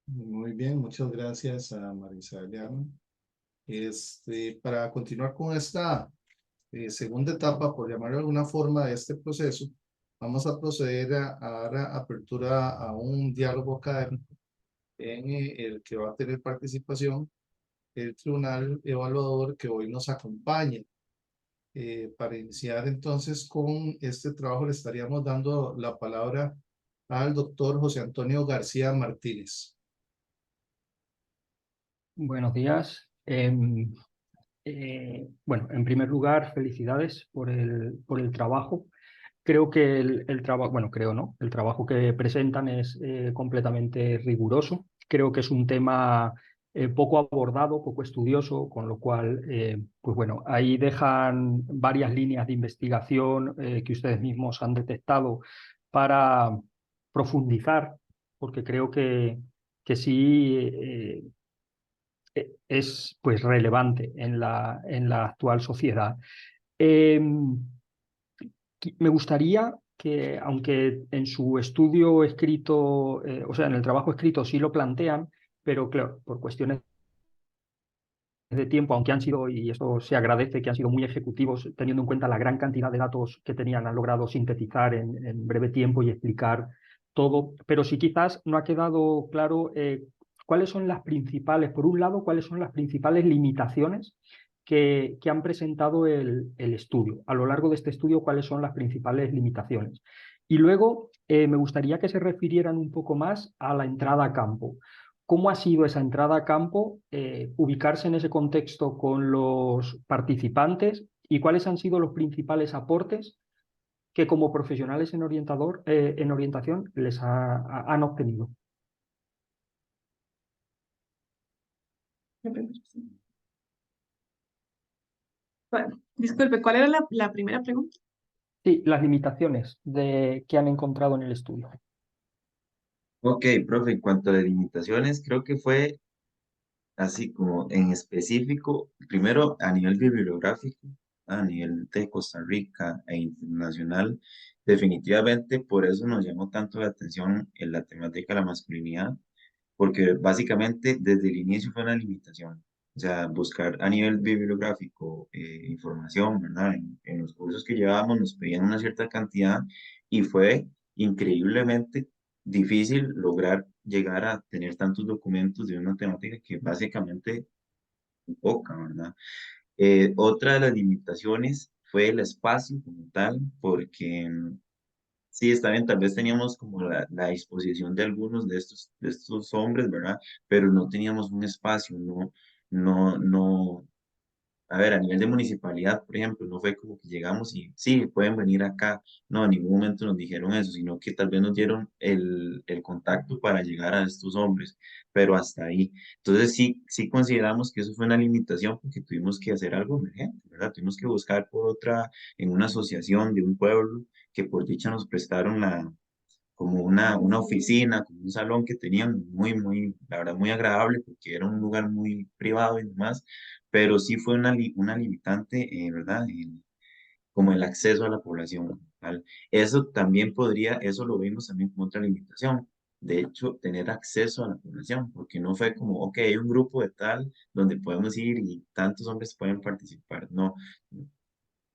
Muy bien, muchas gracias a Marisa Llano. Para continuar con esta segunda etapa, por llamarlo de alguna forma, de este proceso, vamos a proceder a dar apertura a un diálogo académico en el que va a tener participación el tribunal evaluador que hoy nos acompaña. Para iniciar entonces con este trabajo le estaríamos dando la palabra al doctor José Antonio García Martínez. Buenos días. Bueno, en primer lugar, felicidades por el trabajo. Creo que el trabajo, bueno, creo no, el trabajo que presentan es completamente riguroso. Creo que es un tema poco abordado, poco estudioso, con lo cual, pues bueno, ahí dejan varias líneas de investigación que ustedes mismos han detectado para profundizar, porque creo que sí es pues relevante en la actual sociedad. Me gustaría que, aunque en su estudio escrito, o sea, en el trabajo escrito sí lo plantean, pero claro, por cuestiones de tiempo, aunque han sido, y esto se agradece, que han sido muy ejecutivos, teniendo en cuenta la gran cantidad de datos que tenían, han logrado sintetizar en breve tiempo y explicar todo, pero sí quizás no ha quedado claro cuáles son las principales, por un lado, cuáles son las principales limitaciones que han presentado el estudio. A lo largo de este estudio, cuáles son las principales limitaciones. Y luego me gustaría que se refirieran un poco más a la entrada a campo. ¿Cómo ha sido esa entrada a campo, ubicarse en ese contexto con los participantes y cuáles han sido los principales aportes que como profesionales en orientación les han obtenido? Bueno, disculpe, ¿cuál era la primera pregunta? Sí, las limitaciones que han encontrado en el estudio. Ok, profe, en cuanto a las limitaciones, creo que fue así como en específico, primero a nivel bibliográfico, a nivel de Costa Rica e internacional, definitivamente por eso nos llamó tanto la atención en la temática de la masculinidad, porque básicamente desde el inicio fue una limitación. O sea, buscar a nivel bibliográfico información, ¿verdad? En los cursos que llevábamos nos pedían una cierta cantidad y fue increíblemente difícil lograr llegar a tener tantos documentos de una temática que básicamente poca, ¿verdad? Otra de las limitaciones fue el espacio como tal, porque sí, está bien, tal vez teníamos como la disposición de algunos de estos hombres, ¿verdad? Pero no teníamos un espacio, no, a ver, a nivel de municipalidad, por ejemplo, no fue como que llegamos y sí, pueden venir acá. No, en ningún momento nos dijeron eso, sino que tal vez nos dieron el contacto para llegar a estos hombres, pero hasta ahí. Entonces sí consideramos que eso fue una limitación porque tuvimos que hacer algo emergente, ¿verdad? Tuvimos que buscar por otra, en una asociación de un pueblo que por dicha nos prestaron como una oficina, como un salón que tenían la verdad, muy agradable porque era un lugar muy privado y demás, pero sí fue una limitante, ¿verdad? Como el acceso a la población. ¿Tal? Eso también eso lo vimos también como otra limitación. De hecho, tener acceso a la población, porque no fue como, ok, hay un grupo de tal donde podemos ir y tantos hombres pueden participar. No,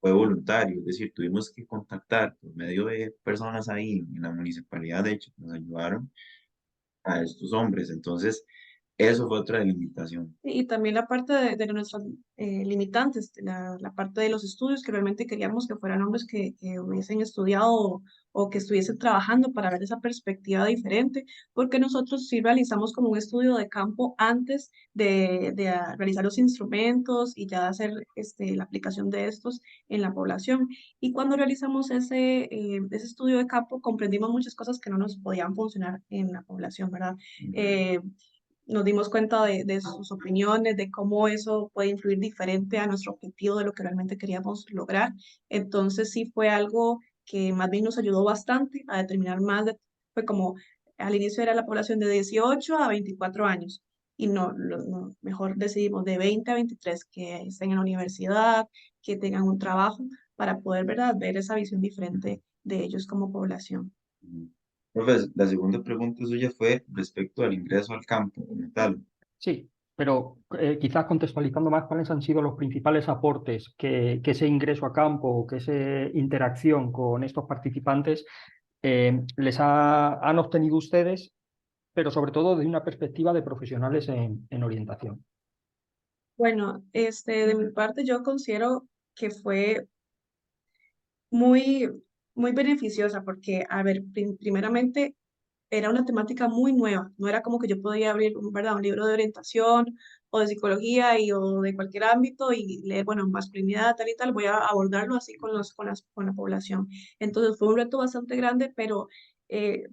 fue voluntario, es decir, tuvimos que contactar por medio de personas ahí en la municipalidad, de hecho, que nos ayudaron a estos hombres. Entonces, eso fue otra limitación. Y también la parte de nuestras limitantes, la parte de los estudios, que realmente queríamos que fueran hombres que hubiesen estudiado o que estuviesen trabajando para ver esa perspectiva diferente, porque nosotros sí realizamos como un estudio de campo antes de realizar los instrumentos y ya hacer la aplicación de estos en la población. Y cuando realizamos ese estudio de campo, comprendimos muchas cosas que no nos podían funcionar en la población, ¿verdad? Eh, Nos dimos cuenta de sus opiniones, de cómo eso puede influir diferente a nuestro objetivo de lo que realmente queríamos lograr. Entonces sí fue algo que más bien nos ayudó bastante a determinar fue como al inicio era la población de 18 a 24 años y mejor decidimos de 20 a 23 que estén en la universidad, que tengan un trabajo para poder, ¿verdad?, ver esa visión diferente de ellos como población. Ujú. Profe, la segunda pregunta suya fue respecto al ingreso al campo como tal. Sí, pero quizás contextualizando más cuáles han sido los principales aportes que ese ingreso a campo o que esa interacción con estos participantes han obtenido ustedes, pero sobre todo desde una perspectiva de profesionales en orientación. Bueno, de mi parte yo considero que fue muy, muy beneficiosa porque, a ver, primeramente era una temática muy nueva, no era como que yo podía abrir ¿verdad?, un libro de orientación o de psicología o de cualquier ámbito y leer, bueno, masculinidad, tal y tal, voy a abordarlo así con la población. Entonces fue un reto bastante grande, pero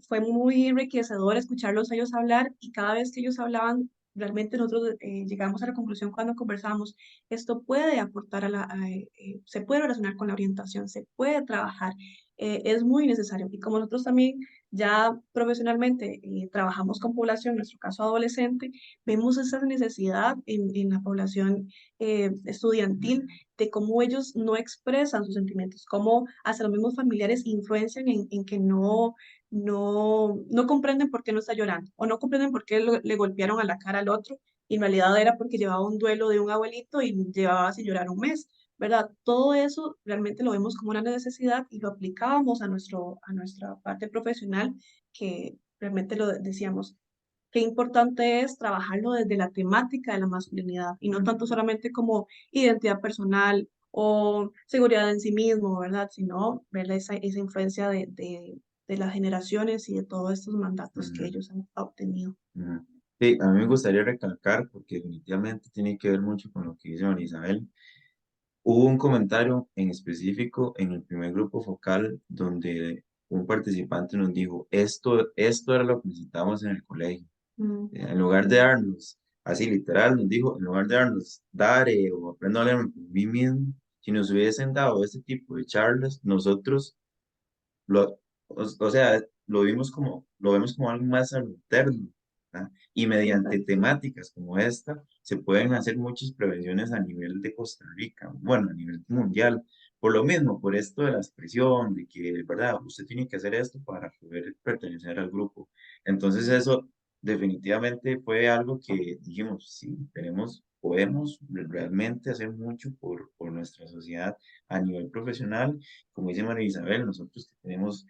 fue muy enriquecedor escucharlos a ellos hablar y cada vez que ellos hablaban, realmente nosotros llegamos a la conclusión cuando conversamos, esto puede aportar se puede relacionar con la orientación, se puede trabajar, es muy necesario. Y como nosotros también ya profesionalmente trabajamos con población, en nuestro caso adolescente, vemos esa necesidad en la población estudiantil de cómo ellos no expresan sus sentimientos, cómo hasta los mismos familiares influencian en que no comprenden por qué no está llorando o no comprenden por qué le golpearon a la cara al otro y en realidad era porque llevaba un duelo de un abuelito y llevaba sin llorar un mes. ¿Verdad? Todo eso realmente lo vemos como una necesidad y lo aplicábamos a nuestra parte profesional, que realmente lo decíamos, qué importante es trabajarlo desde la temática de la masculinidad y no tanto solamente como identidad personal o seguridad en sí mismo, ¿verdad? Sino ver esa influencia de las generaciones y de todos estos mandatos que Ujú, ellos han obtenido. ujú. Sí, a mí me gustaría recalcar, porque definitivamente tiene que ver mucho con lo que dice María Isabel. Hubo un comentario en específico en el primer grupo focal donde un participante nos dijo, esto era lo que necesitábamos en el colegio. Mm, En lugar de darnos, así literal, nos dijo, en lugar de darnos, dare o aprendo a leer por mí mismo, si nos hubiesen dado este tipo de charlas, nosotros o sea, lo vemos como algo más alterno, ¿verdad? Y mediante temáticas como esta, se pueden hacer muchas prevenciones a nivel de Costa Rica, bueno, a nivel mundial, por lo mismo, por esto de la expresión, de que, ¿verdad? Usted tiene que hacer esto para poder pertenecer al grupo. Entonces eso definitivamente fue algo que dijimos, sí, podemos realmente hacer mucho por nuestra sociedad a nivel profesional. Como dice María Isabel, nosotros que tenemos,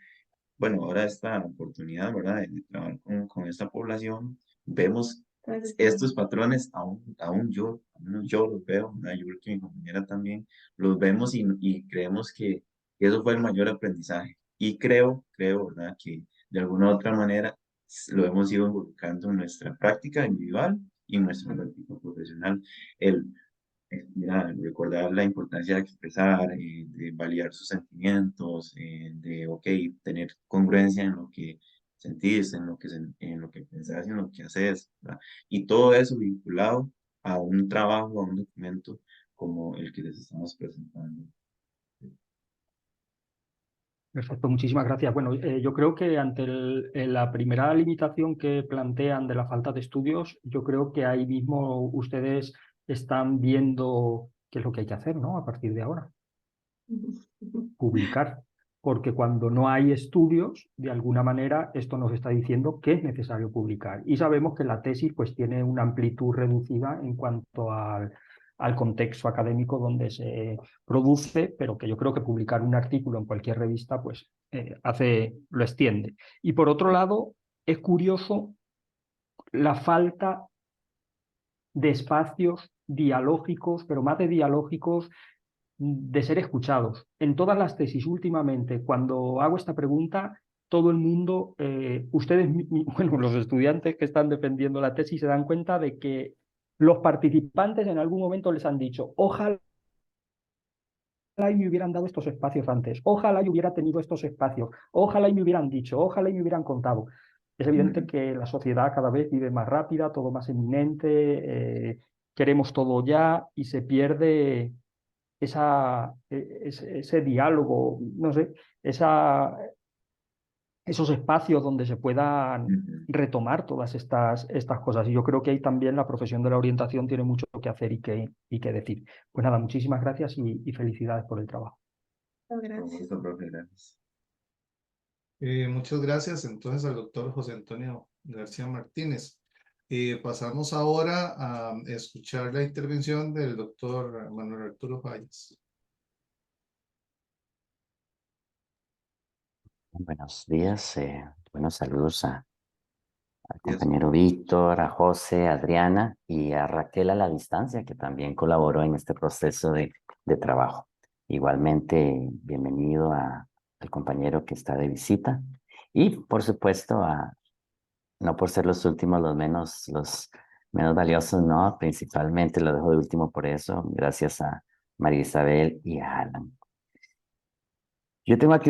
bueno, ahora esta oportunidad, ¿verdad?, de trabajar con esta población, vemos entonces, estos patrones, al menos yo los veo, ¿verdad? Yo creo que mi compañera también, los vemos y creemos que eso fue el mayor aprendizaje. Y ¿verdad?, que de alguna u otra manera lo hemos ido involucrando en nuestra práctica individual y en nuestra práctica profesional. El mira, recordar la importancia de expresar, de validar sus sentimientos, de, ok, tener congruencia en lo que sentís, en lo que pensás y en lo que haces, ¿verdad? Y todo eso vinculado a un trabajo, a un documento como el que les estamos presentando. Perfecto, muchísimas gracias. Bueno, yo creo que ante la primera limitación que plantean de la falta de estudios, yo creo que ahí mismo ustedes están viendo qué es lo que hay que hacer, ¿no? A partir de ahora, publicar. Porque cuando no hay estudios, de alguna manera, esto nos está diciendo que es necesario publicar. Y sabemos que la tesis pues, tiene una amplitud reducida en cuanto al contexto académico donde se produce, pero que yo creo que publicar un artículo en cualquier revista pues, lo extiende. Y por otro lado, es curioso la falta de espacios dialógicos, pero más de dialógicos de ser escuchados. En todas las tesis últimamente, cuando hago esta pregunta, todo el mundo, ustedes, bueno, los estudiantes que están defendiendo la tesis se dan cuenta de que los participantes en algún momento les han dicho, ojalá y me hubieran dado estos espacios antes, ojalá y hubiera tenido estos espacios, ojalá y me hubieran dicho, ojalá y me hubieran contado. Es evidente Ujú, que la sociedad cada vez vive más rápida, todo más eminente, queremos todo ya y se pierde ese diálogo, no sé, esos espacios donde se puedan ujú. retomar todas estas cosas. Y yo creo que ahí también la profesión de la orientación tiene mucho que hacer y que decir. Pues nada, muchísimas gracias y felicidades por el trabajo. Muchas Con gracias. gusto, profe, gracias. Muchas gracias entonces al doctor José Antonio García Martínez. Pasamos ahora a escuchar la intervención del doctor Manuel Arturo Fallas. Buenos días, buenos saludos al Yes. compañero Víctor, a José, a Adriana y a Raquel a la distancia, que también colaboró en este proceso de trabajo. Igualmente, bienvenido al compañero que está de visita y, por supuesto, no por ser los últimos, los menos valiosos, no, principalmente lo dejo de último por eso, gracias a María Isabel y a Alan. Yo tengo aquí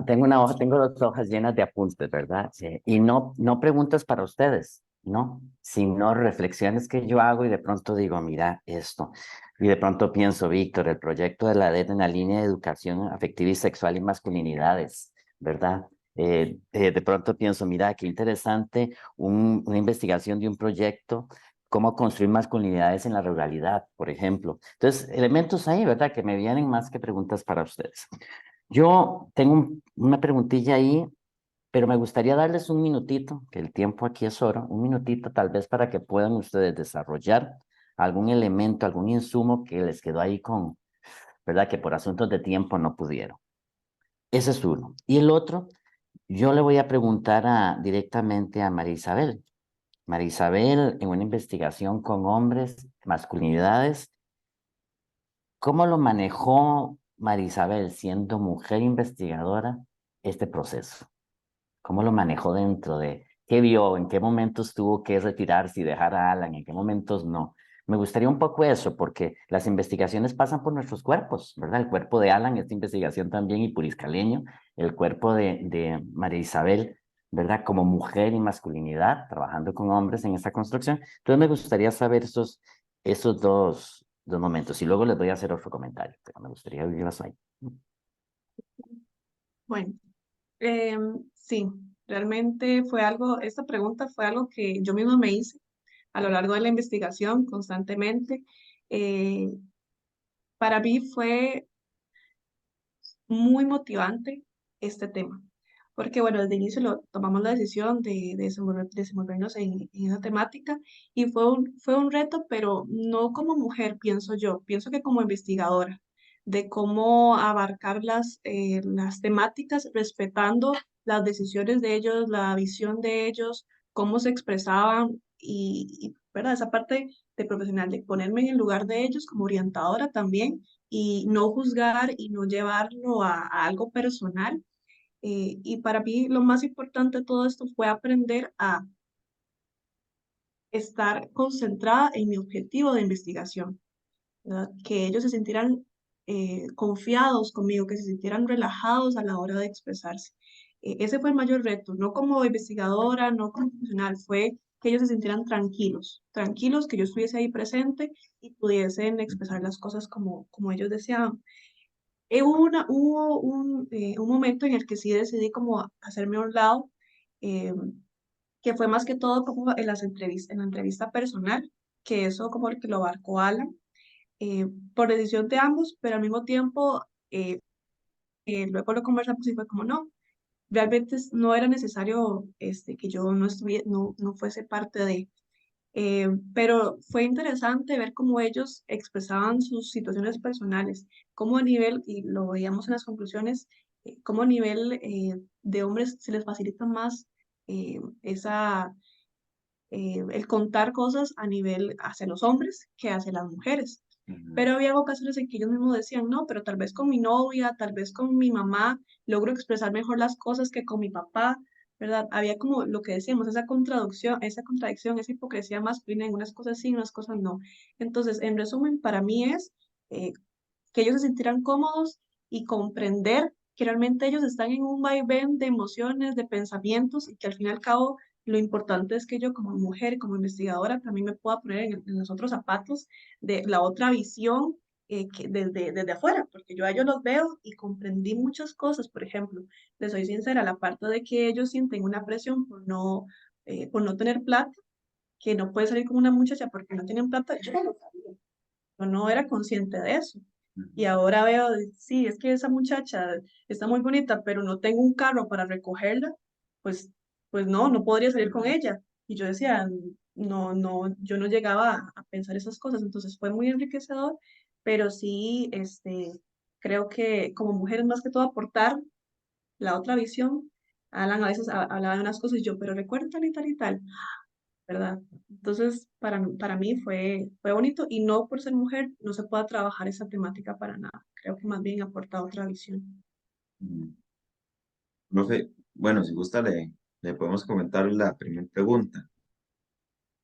tengo 2 hojas llenas de apuntes, ¿verdad? Y no preguntas para ustedes, no, sino reflexiones que yo hago y de pronto digo, mira esto. Y de pronto pienso, Víctor, el proyecto de la DED en la línea de educación afectiva y sexual y masculinidades, ¿verdad? De pronto pienso, mira, qué interesante una investigación de un proyecto, cómo construir masculinidades en la ruralidad, por ejemplo. Entonces, elementos ahí, ¿verdad? Que me vienen más que preguntas para ustedes. Yo tengo una preguntilla ahí, pero me gustaría darles un minutito, que el tiempo aquí es oro, un minutito tal vez para que puedan ustedes desarrollar algún elemento, algún insumo que les quedó ahí ¿verdad? Que por asuntos de tiempo no pudieron. Ese es uno. Y el otro, yo le voy a preguntar directamente a María Isabel. María Isabel, en una investigación con hombres, masculinidades, ¿cómo lo manejó María Isabel siendo mujer investigadora este proceso? ¿Cómo lo manejó dentro de qué vio, en qué momentos tuvo que retirarse y dejar a Alan, en qué momentos no? Me gustaría un poco eso, porque las investigaciones pasan por nuestros cuerpos, ¿verdad? El cuerpo de Alan, esta investigación también, y puriscaleño, el cuerpo de María Isabel, ¿verdad? Como mujer y masculinidad, trabajando con hombres en esta construcción. Entonces me gustaría saber esos dos momentos, y luego les voy a hacer otro comentario, pero me gustaría vivirlas ahí. Bueno, sí, realmente fue algo, esta pregunta fue algo que yo misma me hice a lo largo de la investigación constantemente. Eh, para mí fue muy motivante este tema, porque bueno, desde el inicio tomamos la decisión de desenvolvernos en esa temática y fue un reto, pero no como mujer, pienso yo, pienso que como investigadora, de cómo abarcar las temáticas respetando las decisiones de ellos, la visión de ellos, cómo se expresaban ¿verdad? Esa parte de profesional, de ponerme en el lugar de ellos como orientadora también y no juzgar y no llevarlo a algo personal. Y para mí lo más importante de todo esto fue aprender a estar concentrada en mi objetivo de investigación, ¿verdad? Que ellos se sintieran confiados conmigo, que se sintieran relajados a la hora de expresarse. Ese fue el mayor reto, no como investigadora, no como profesional, fue que ellos se sintieran tranquilos, tranquilos, que yo estuviese ahí presente y pudiesen expresar las cosas como ellos deseaban. Hubo un momento en el que sí decidí como hacerme a un lado, eh, que fue más que todo como en la entrevista personal, que eso como el que lo abarcó Alan, por decisión de ambos, pero al mismo tiempo, luego lo conversamos y fue como no, realmente no era necesario que yo no estuviera, no fuese parte de. Pero fue interesante ver cómo ellos expresaban sus situaciones personales, cómo a nivel, y lo veíamos en las conclusiones, cómo a nivel de hombres se les facilita más el contar cosas a nivel hacia los hombres que hacia las mujeres. Ujú. Pero había ocasiones en que ellos mismos decían, no, pero tal vez con mi novia, tal vez con mi mamá, logro expresar mejor las cosas que con mi papá, ¿verdad? Había como lo que decíamos, esa contradicción, esa hipocresía masculina en unas cosas sí, en unas cosas no. Entonces, en resumen, para mí es eh, que ellos se sintieran cómodos y comprender que realmente ellos están en un vaivén de emociones, de pensamientos y que al fin y al cabo lo importante es que yo como mujer, como investigadora, también me pueda poner en los otros zapatos de la otra visión desde afuera, porque yo a ellos los veo y comprendí muchas cosas. Por ejemplo, les soy sincera, la parte de que ellos sienten una presión por no tener plata, que no puede salir con una muchacha porque no tienen plata, yo no lo sabía, yo no era consciente de eso. Y Ujú. ahora veo, sí, es que esa muchacha está muy bonita, pero no tengo un carro para recogerla, pues, pues no, no podría salir con ella. Y yo decía, no, no, yo no llegaba a pensar esas cosas. Entonces fue muy enriquecedor, pero sí, creo que como mujeres más que todo aportar la otra visión. Alan a veces hablaba de unas cosas y yo, pero recuerda tal y tal y tal, ¿verdad? Entonces, para mí fue bonito y no por ser mujer no se pueda trabajar esa temática para nada. Creo que más bien aporta otra visión. Mm. Profe, bueno, si gusta, le podemos comentar la primera pregunta,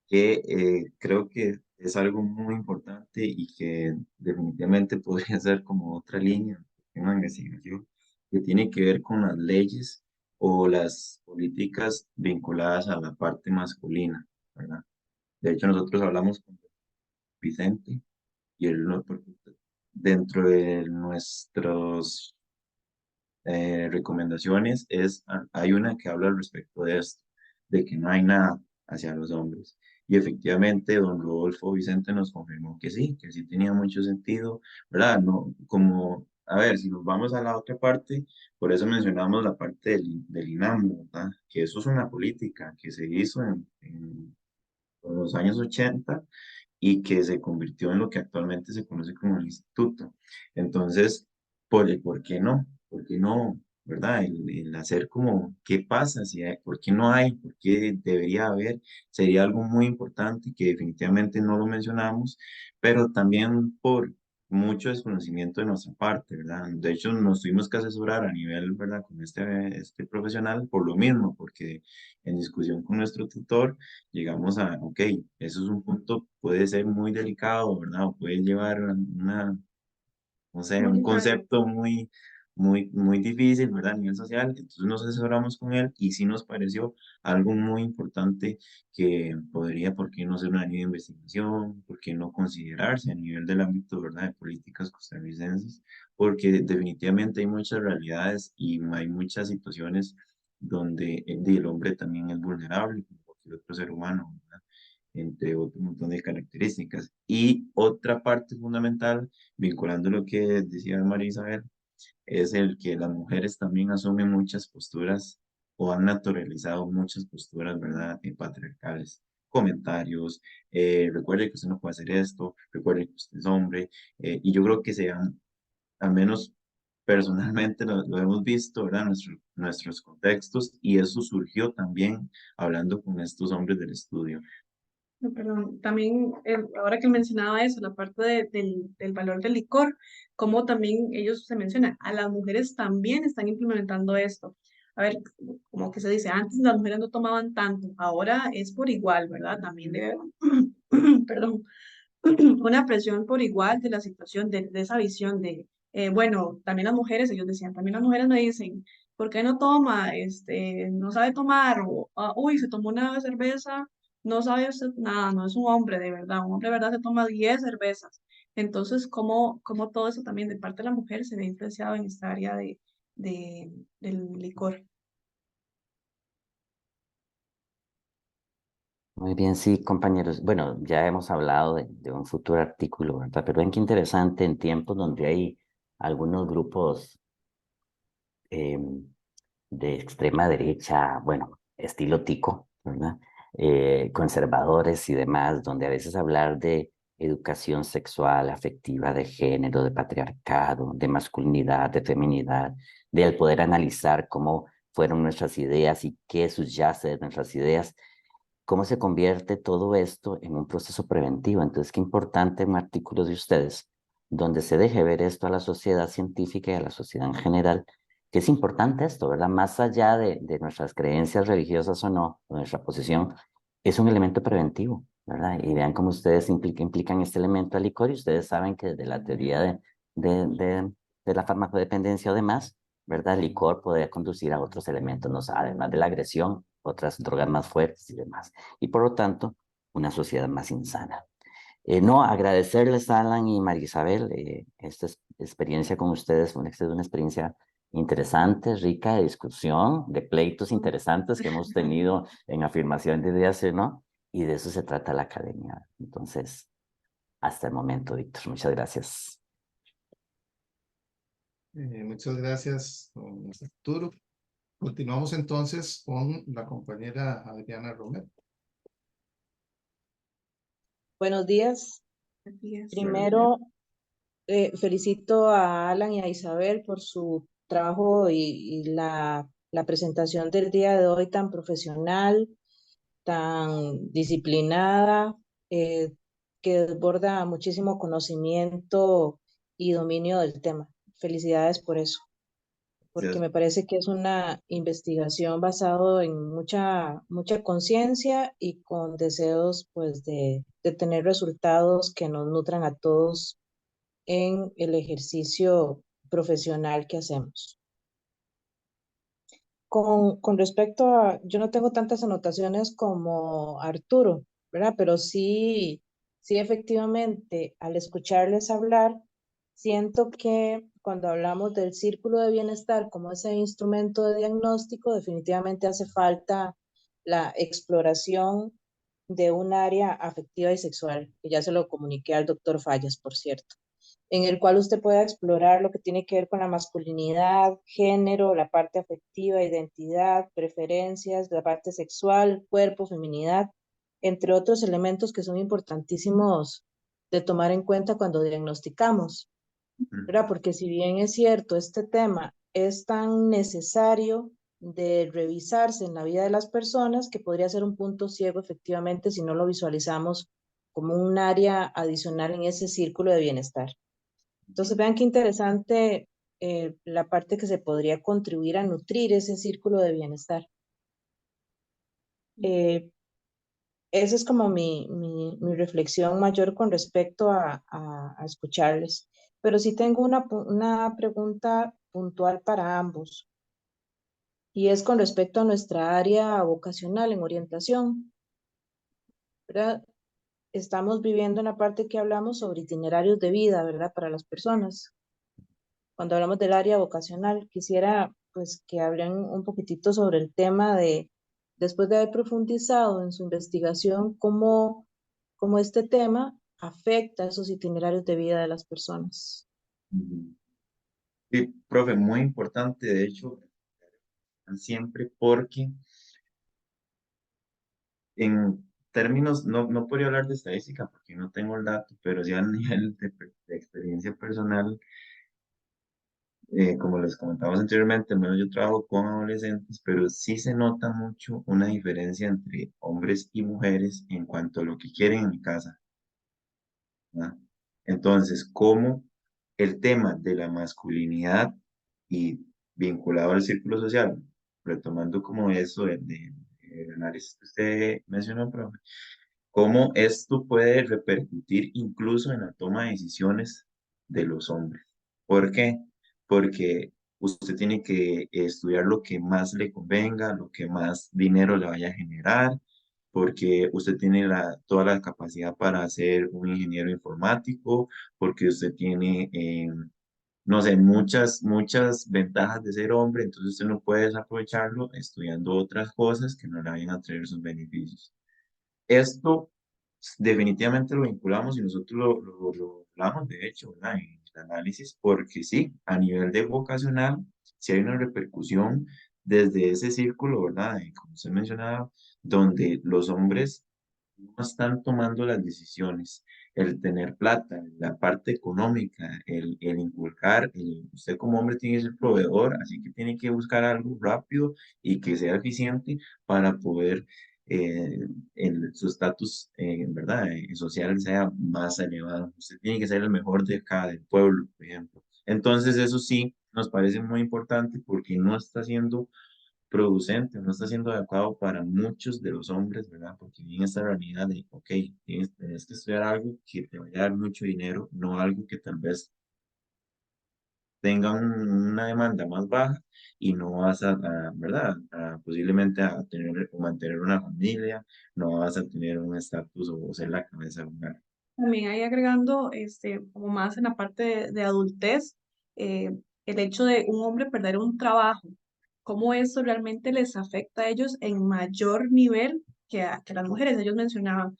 que creo que es algo muy importante y que definitivamente podría ser como otra línea en una investigación que tiene que ver con las leyes o las políticas vinculadas a la parte masculina, ¿verdad? De hecho, nosotros hablamos con Vicente y él dentro de nuestros recomendaciones hay una que habla al respecto de esto, de que no hay nada hacia los hombres. Y efectivamente, don Rodolfo Vicente nos confirmó que sí tenía mucho sentido, ¿verdad? No, como, a ver, si nos vamos a la otra parte, por eso mencionamos la parte del INAMU, ¿verdad? Que eso es una política que se hizo en los años 80 y que se convirtió en lo que actualmente se conoce como el instituto. Entonces, ¿por qué no? ¿Por qué no ¿verdad? El hacer como, ¿qué pasa? Si hay, ¿por qué no hay? ¿Por qué debería haber? Sería algo muy importante que definitivamente no lo mencionamos, pero también por mucho desconocimiento de nuestra parte, ¿verdad? De hecho, nos tuvimos que asesorar a nivel, ¿verdad? Con este profesional por lo mismo, porque en discusión con nuestro tutor llegamos a, ok, eso es un punto, puede ser muy delicado, ¿verdad? O puede llevar a una, no sé, Muy un necesario. concepto muy difícil, ¿verdad? A nivel social. Entonces nos asesoramos con él y sí nos pareció algo muy importante que podría, ¿por qué no ser una línea de investigación? ¿Por qué no considerarse a nivel del ámbito, ¿verdad? De políticas costarricenses? Porque definitivamente hay muchas realidades y hay muchas situaciones donde el hombre también es vulnerable, como cualquier otro ser humano, ¿verdad? Entre otro montón de características. Y otra parte fundamental, vinculando lo que decía María Isabel, es el que las mujeres también asumen muchas posturas o han naturalizado muchas posturas, ¿verdad? Patriarcales. Comentarios, recuerde que usted no puede hacer esto, recuerde que usted es hombre, y yo creo que se han, al menos personalmente lo hemos visto, ¿verdad? Nuestros contextos, y eso surgió también hablando con estos hombres del estudio. No, perdón, también ahora que mencionaba eso, la parte del valor del licor, como también ellos se mencionan, a las mujeres también están implementando esto. A ver, como que se dice, antes las mujeres no tomaban tanto, ahora es por igual, ¿verdad? También debe, perdón, una presión por igual de la situación, de esa visión de, bueno, también las mujeres, ellos decían, también las mujeres me dicen, ¿por qué no toma? No sabe tomar, o, "Ah, uy, se tomó una cerveza, no sabe usted nada, no es un hombre de verdad, un hombre de verdad se toma 10 cervezas. Entonces, ¿cómo todo eso también de parte de la mujer se ve influenciado en esta área de, del licor? Muy bien, sí, compañeros. Bueno, ya hemos hablado de un futuro artículo, ¿verdad? Pero ven qué interesante en tiempos donde hay algunos grupos eh, de extrema derecha, bueno, estilo tico, ¿verdad? Conservadores y demás, donde a veces hablar de educación sexual, afectiva, de género, de patriarcado, de masculinidad, de feminidad, del poder analizar cómo fueron nuestras ideas y qué subyace de nuestras ideas, cómo se convierte todo esto en un proceso preventivo. Entonces, qué importante un artículo de ustedes donde se deje ver esto a la sociedad científica y a la sociedad en general, que es importante esto, ¿verdad? Más allá de nuestras creencias religiosas o no, o nuestra posición, es un elemento preventivo, ¿verdad? Y vean cómo ustedes implican este elemento al licor y ustedes saben que desde la teoría de, de, de la farmacodependencia o demás, ¿verdad? El licor puede conducir a otros elementos, ¿no? Además de la agresión, otras drogas más fuertes y demás. Y por lo tanto, una sociedad más insana. No, agradecerles, Alan y María Isabel, esta experiencia con ustedes fue una experiencia interesante, rica de discusión, de pleitos interesantes que hemos tenido en afirmación de ideas, ¿no? Y de eso se trata la academia. Entonces, hasta el momento, Víctor, muchas gracias. Muchas gracias, don Arturo. Continuamos entonces con la compañera Adriana Romero. Buenos días. Así es. Primero, felicito a Alan y a Isabel por su trabajo y la presentación del día de hoy tan profesional, tan disciplinada, que desborda muchísimo conocimiento y dominio del tema. Felicidades por eso, porque Gracias. me parece que es una investigación basado en mucha conciencia y con deseos pues de tener resultados que nos nutran a todos en el ejercicio profesional que hacemos. Con respecto a, yo no tengo tantas anotaciones como Arturo, ¿verdad? Pero sí efectivamente, al escucharles hablar, siento que cuando hablamos del círculo de bienestar como ese instrumento de diagnóstico, definitivamente hace falta la exploración de un área afectiva y sexual, que ya se lo comuniqué al doctor Fallas, por cierto, en el cual usted pueda explorar lo que tiene que ver con la masculinidad, género, la parte afectiva, identidad, preferencias, la parte sexual, cuerpo, feminidad, entre otros elementos que son importantísimos de tomar en cuenta cuando diagnosticamos, ¿verdad? Porque si bien es cierto, este tema es tan necesario de revisarse en la vida de las personas que podría ser un punto ciego efectivamente si no lo visualizamos como un área adicional en ese círculo de bienestar. Entonces vean qué interesante la parte que se podría contribuir a nutrir ese círculo de bienestar. Esa es como mi reflexión mayor con respecto a escucharles. Pero sí tengo una pregunta puntual para ambos, y es con respecto a nuestra área vocacional en orientación, ¿verdad? Estamos viviendo una parte que hablamos sobre itinerarios de vida, ¿verdad? Para las personas. Cuando hablamos del área vocacional, quisiera pues que hablen un poquitito sobre el tema de, después de haber profundizado en su investigación, cómo este tema afecta esos itinerarios de vida de las personas. Ujú. Sí, profe, muy importante, de hecho, siempre porque en términos, no podría hablar de estadística porque no tengo el dato, pero ya a nivel de experiencia personal, como les comentamos anteriormente, al menos yo trabajo con adolescentes, pero sí se nota mucho una diferencia entre hombres y mujeres en cuanto a lo que quieren en mi casa, ¿verdad? Entonces, como el tema de la masculinidad y vinculado al círculo social, retomando como eso del análisis que usted mencionó, profe, cómo esto puede repercutir incluso en la toma de decisiones de los hombres. ¿Por qué? Porque usted tiene que estudiar lo que más le convenga, lo que más dinero le vaya a generar, porque usted tiene toda la capacidad para ser un ingeniero informático, porque usted tiene, no sé, muchas ventajas de ser hombre, entonces usted no puede desaprovecharlo estudiando otras cosas que no le vayan a traer sus beneficios. Esto definitivamente lo vinculamos y nosotros lo hablamos, de hecho, ¿verdad? En el análisis, porque sí, a nivel de vocacional, sí hay una repercusión desde ese círculo, ¿verdad? Y como usted mencionaba, donde los hombres no están tomando las decisiones, el tener plata, la parte económica, el inculcar, usted como hombre tiene que ser proveedor, así que tiene que buscar algo rápido y que sea eficiente para poder su estatus, ¿verdad? Social sea más elevado. Usted tiene que ser el mejor de acá, del pueblo, por ejemplo. Entonces, eso sí nos parece muy importante porque no está siendo producente, no está siendo adecuado para muchos de los hombres, ¿verdad? Porque viene esta realidad de, ok, tienes que estudiar algo que te vaya a dar mucho dinero, no algo que tal vez tenga una demanda más baja y no vas ¿verdad? Posiblemente a tener o mantener una familia, no vas a tener un estatus o ser la cabeza de hogar. También ahí agregando, como más en la parte de adultez, el hecho de un hombre perder un trabajo, cómo eso realmente les afecta a ellos en mayor nivel que las mujeres. Ellos mencionaban,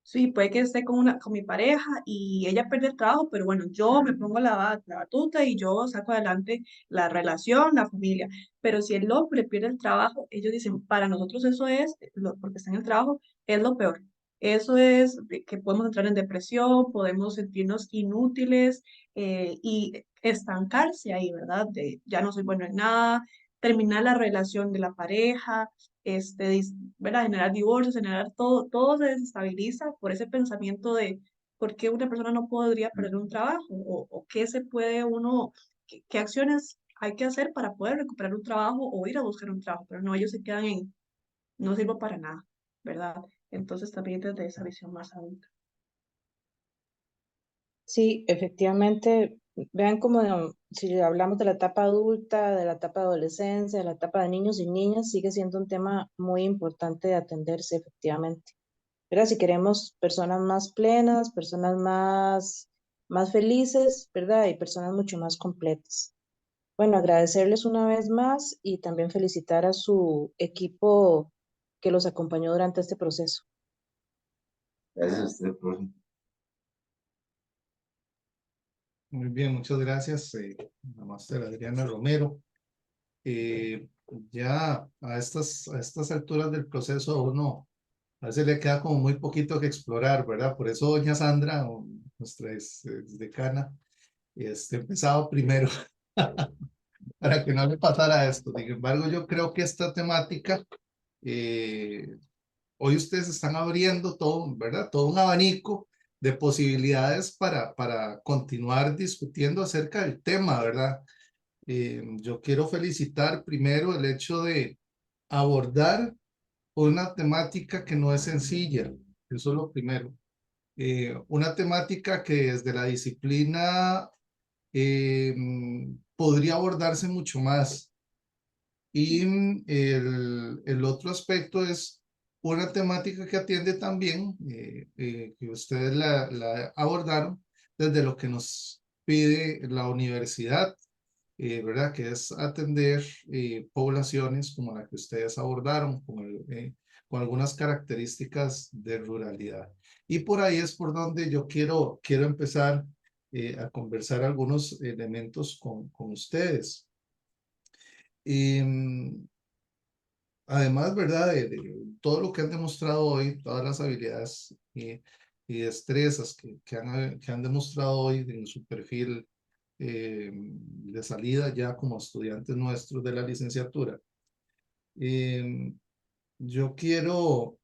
sí, puede que esté con mi pareja y ella pierde el trabajo, pero bueno, yo me pongo la batuta y yo saco adelante la relación, la familia. Pero si el hombre pierde el trabajo, ellos dicen, para nosotros eso es, porque está en el trabajo, es lo peor. Eso es que podemos entrar en depresión, podemos sentirnos inútiles y estancarse ahí, ¿verdad? De ya no soy bueno en nada, terminar la relación de la pareja, ¿verdad? Generar divorcios, generar todo se desestabiliza por ese pensamiento de por qué una persona no podría perder un trabajo o qué se puede uno, qué acciones hay que hacer para poder recuperar un trabajo o ir a buscar un trabajo, pero no, ellos se quedan en no sirvo para nada, ¿verdad? Entonces también desde esa visión más adulta. Sí, efectivamente, vean como si hablamos de la etapa adulta, de la etapa de adolescencia, de la etapa de niños y niñas, sigue siendo un tema muy importante de atenderse efectivamente. ¿Verdad? Si queremos personas más plenas, personas más felices, ¿verdad? Y personas mucho más completas. Bueno, agradecerles una vez más y también felicitar a su equipo que los acompañó durante este proceso. Gracias a usted, profe. Muy bien, muchas gracias, la máster Adriana Romero. Ya a estas alturas del proceso a uno a veces le queda como muy poquito que explorar, ¿verdad? Por eso doña Sandra, nuestra decana, empezaba primero. para que no le pasara esto. Sin embargo, yo creo que esta temática, hoy ustedes están abriendo todo, ¿verdad? Todo un abanico de posibilidades para continuar discutiendo acerca del tema, ¿verdad? Yo quiero felicitar primero el hecho de abordar una temática que no es sencilla. Eso es lo primero. Una temática que desde la disciplina podría abordarse mucho más. Y el otro aspecto es una temática que atiende también, que ustedes la abordaron desde lo que nos pide la universidad, ¿verdad? Que es atender poblaciones como la que ustedes abordaron, con algunas características de ruralidad. Y por ahí es por donde yo quiero empezar a conversar algunos elementos con ustedes. Em, Además, ¿verdad? De todo lo que han demostrado hoy, todas las habilidades y destrezas que han demostrado hoy en su perfil de salida ya como estudiantes nuestros de la licenciatura. em, yo quiero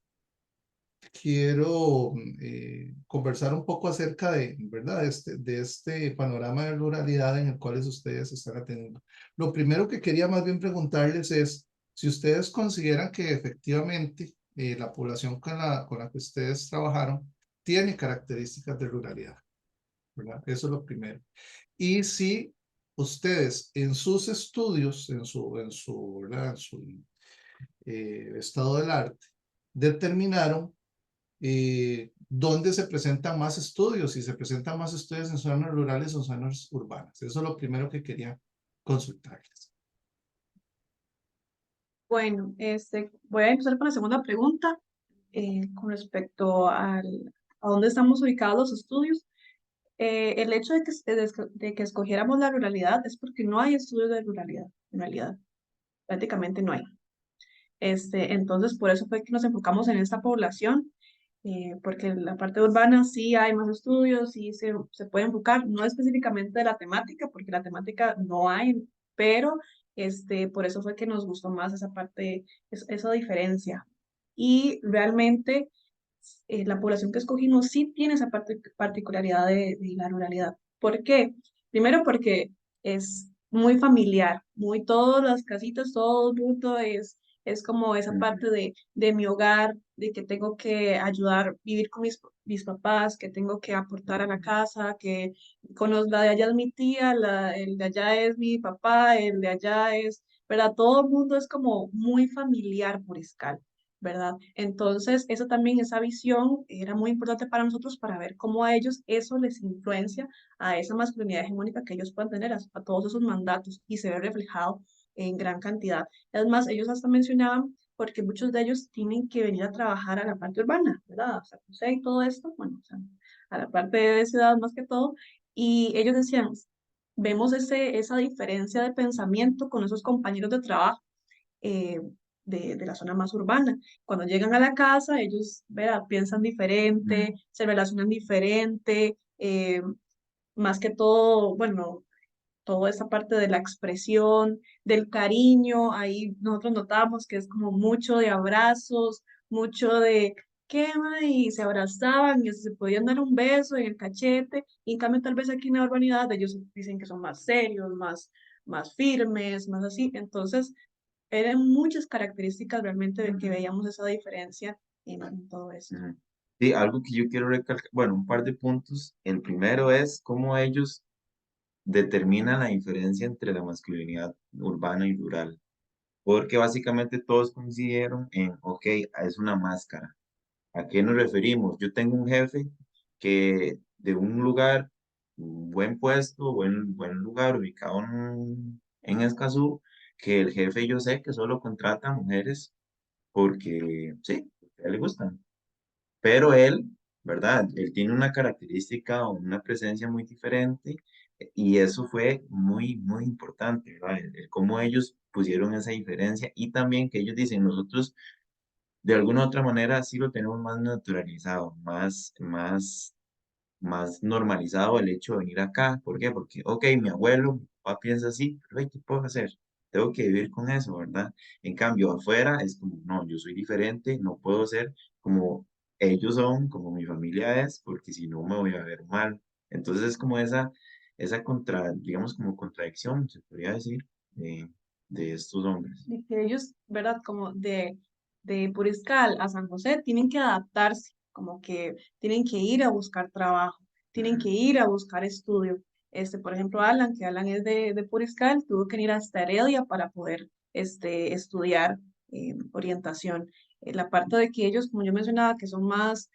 conversar un poco acerca de, ¿verdad? De este panorama de ruralidad en el cual ustedes están atendiendo. Lo primero que quería más bien preguntarles es si ustedes consideran que efectivamente la población con la que ustedes trabajaron tiene características de ruralidad, ¿verdad? Eso es lo primero. Y si ustedes en sus estudios, ¿verdad? En su estado del arte, determinaron dónde se presentan más estudios, si se presentan más estudios en zonas rurales o en zonas urbanas. Eso es lo primero que quería consultarles. Bueno, voy a empezar con la segunda pregunta con respecto a dónde estamos ubicados los estudios. El hecho de que escogiéramos la ruralidad es porque no hay estudios de ruralidad, en realidad, prácticamente no hay. Entonces, por eso fue que nos enfocamos en esta población, porque en la parte urbana sí hay más estudios, sí se puede enfocar, no específicamente de la temática, porque la temática no hay, pero por eso fue que nos gustó más esa parte, esa diferencia. Y realmente la población que escogimos sí tiene esa particularidad de la ruralidad. ¿Por qué? Primero porque es muy familiar, muy todas las casitas, todo el mundo es como esa parte de mi hogar, de que tengo que ayudar, vivir con mis papás, que tengo que aportar a la casa, que la de allá es mi tía, el de allá es mi papá, el de allá es, ¿verdad? Todo el mundo es como muy familiar por escala. ¿Verdad? Entonces, eso también, esa visión era muy importante para nosotros para ver cómo a ellos eso les influencia a esa masculinidad hegemónica que ellos puedan tener, a todos esos mandatos y se ve reflejado en gran cantidad. Es más, ellos hasta mencionaban, porque muchos de ellos tienen que venir a trabajar a la parte urbana, ¿verdad? O sea, José y todo esto, bueno, o sea, a la parte de ciudad más que todo, y ellos decían, vemos esa diferencia de pensamiento con esos compañeros de trabajo eh, de la zona más urbana. Cuando llegan a la casa, ellos piensan diferente, se relacionan diferente, más que todo, bueno, toda esa parte de la expresión, del cariño, ahí nosotros notamos que es como mucho de abrazos, mucho de quema y se abrazaban y se podían dar un beso en el cachete, y en cambio tal vez aquí en la urbanidad ellos dicen que son más serios, más firmes, más así, entonces eran muchas características realmente de que veíamos esa diferencia en todo esto. Ujú. Sí, algo que yo quiero recalcar, bueno, un par de puntos. El primero es cómo ellos determinan la diferencia entre la masculinidad urbana y rural, porque básicamente todos coincidieron en, ok, es una máscara. ¿A qué nos referimos? Yo tengo un jefe que de un lugar, un buen puesto, buen lugar ubicado en Escazú, que el jefe yo sé que solo contrata mujeres porque sí, a él le gustan. Pero él, ¿verdad? Él tiene una característica o una presencia muy diferente y eso fue muy importante, ¿verdad? El cómo ellos pusieron esa diferencia y también que ellos dicen, nosotros de alguna u otra manera sí lo tenemos más naturalizado, más más normalizado el hecho de venir acá. ¿Por qué? Porque, ok, mi abuelo, mi papá piensa así, pero hey, ¿qué puedo hacer? Tengo que vivir con eso, ¿verdad? En cambio, afuera es como, no, yo soy diferente, no puedo ser como ellos son, como mi familia es, porque si no me voy a ver mal. Entonces es como esa digamos, como contradicción, se podría decir, de estos hombres. De que ellos, ¿verdad? Como de Puriscal a San José tienen que adaptarse, como que tienen que ir a buscar trabajo, tienen que ir a buscar estudio. Por ejemplo, Alan, que Alan es de Puriscal, tuvo que ir hasta Heredia para poder estudiar orientación. La parte de que ellos, como yo mencionaba, que son más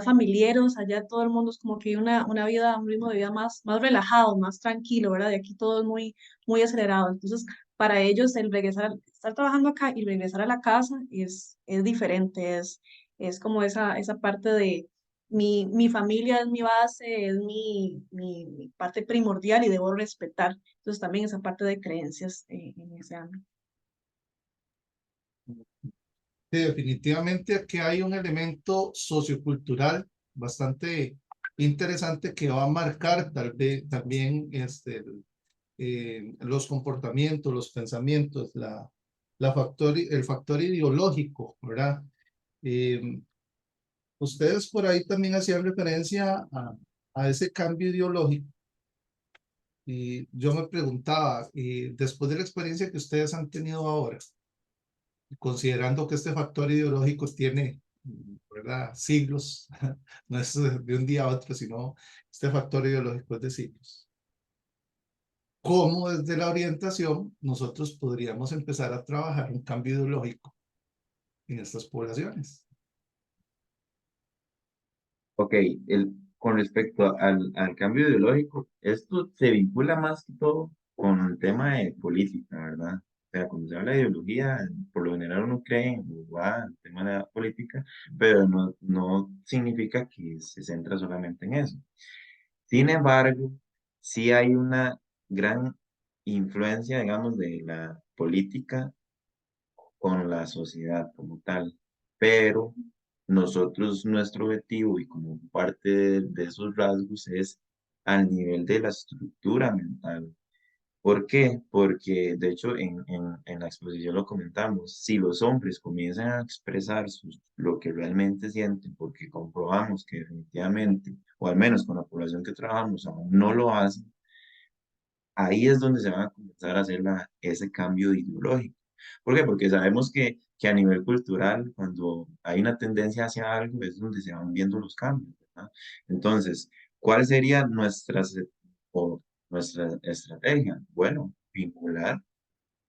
familiares, allá todo el mundo es como que hay una vida, un ritmo de vida más relajado, más tranquilo, ¿verdad? Y aquí todo es muy acelerado. Entonces, para ellos el estar trabajando acá y regresar a la casa es diferente, es como esa parte de mi familia es mi base, es mi parte primordial y debo respetar. Entonces también esa parte de creencias en ese ámbito. Sí, definitivamente aquí hay un elemento sociocultural bastante interesante que va a marcar tal vez también los comportamientos, los pensamientos, el factor ideológico, ¿verdad? Eh, Ustedes por ahí también hacían referencia a ese cambio ideológico y yo me preguntaba, después de la experiencia que ustedes han tenido ahora, considerando que este factor ideológico tiene, ¿verdad?, siglos, no es de un día a otro, sino este factor ideológico es de siglos. ¿Cómo desde la orientación nosotros podríamos empezar a trabajar un cambio ideológico en estas poblaciones? Ok, con respecto al cambio ideológico, esto se vincula más que todo con el tema de política, ¿verdad? O sea, cuando se habla de ideología, por lo general uno cree o va al tema de la política, pero no significa que se centra solamente en eso. Sin embargo, sí hay una gran influencia, digamos, de la política con la sociedad como tal. Pero nosotros, nuestro objetivo y como parte de esos rasgos es al nivel de la estructura mental. ¿Por qué? Porque de hecho en la exposición lo comentamos, si los hombres comienzan a expresar lo que realmente sienten, porque comprobamos que definitivamente, o al menos con la población que trabajamos, aún no lo hacen, ahí es donde se va a comenzar a hacer ese cambio ideológico. ¿Por qué? Porque sabemos que a nivel cultural, cuando hay una tendencia hacia algo, es donde se van viendo los cambios, ¿verdad? Entonces, ¿cuál sería nuestra estrategia? Bueno, vincular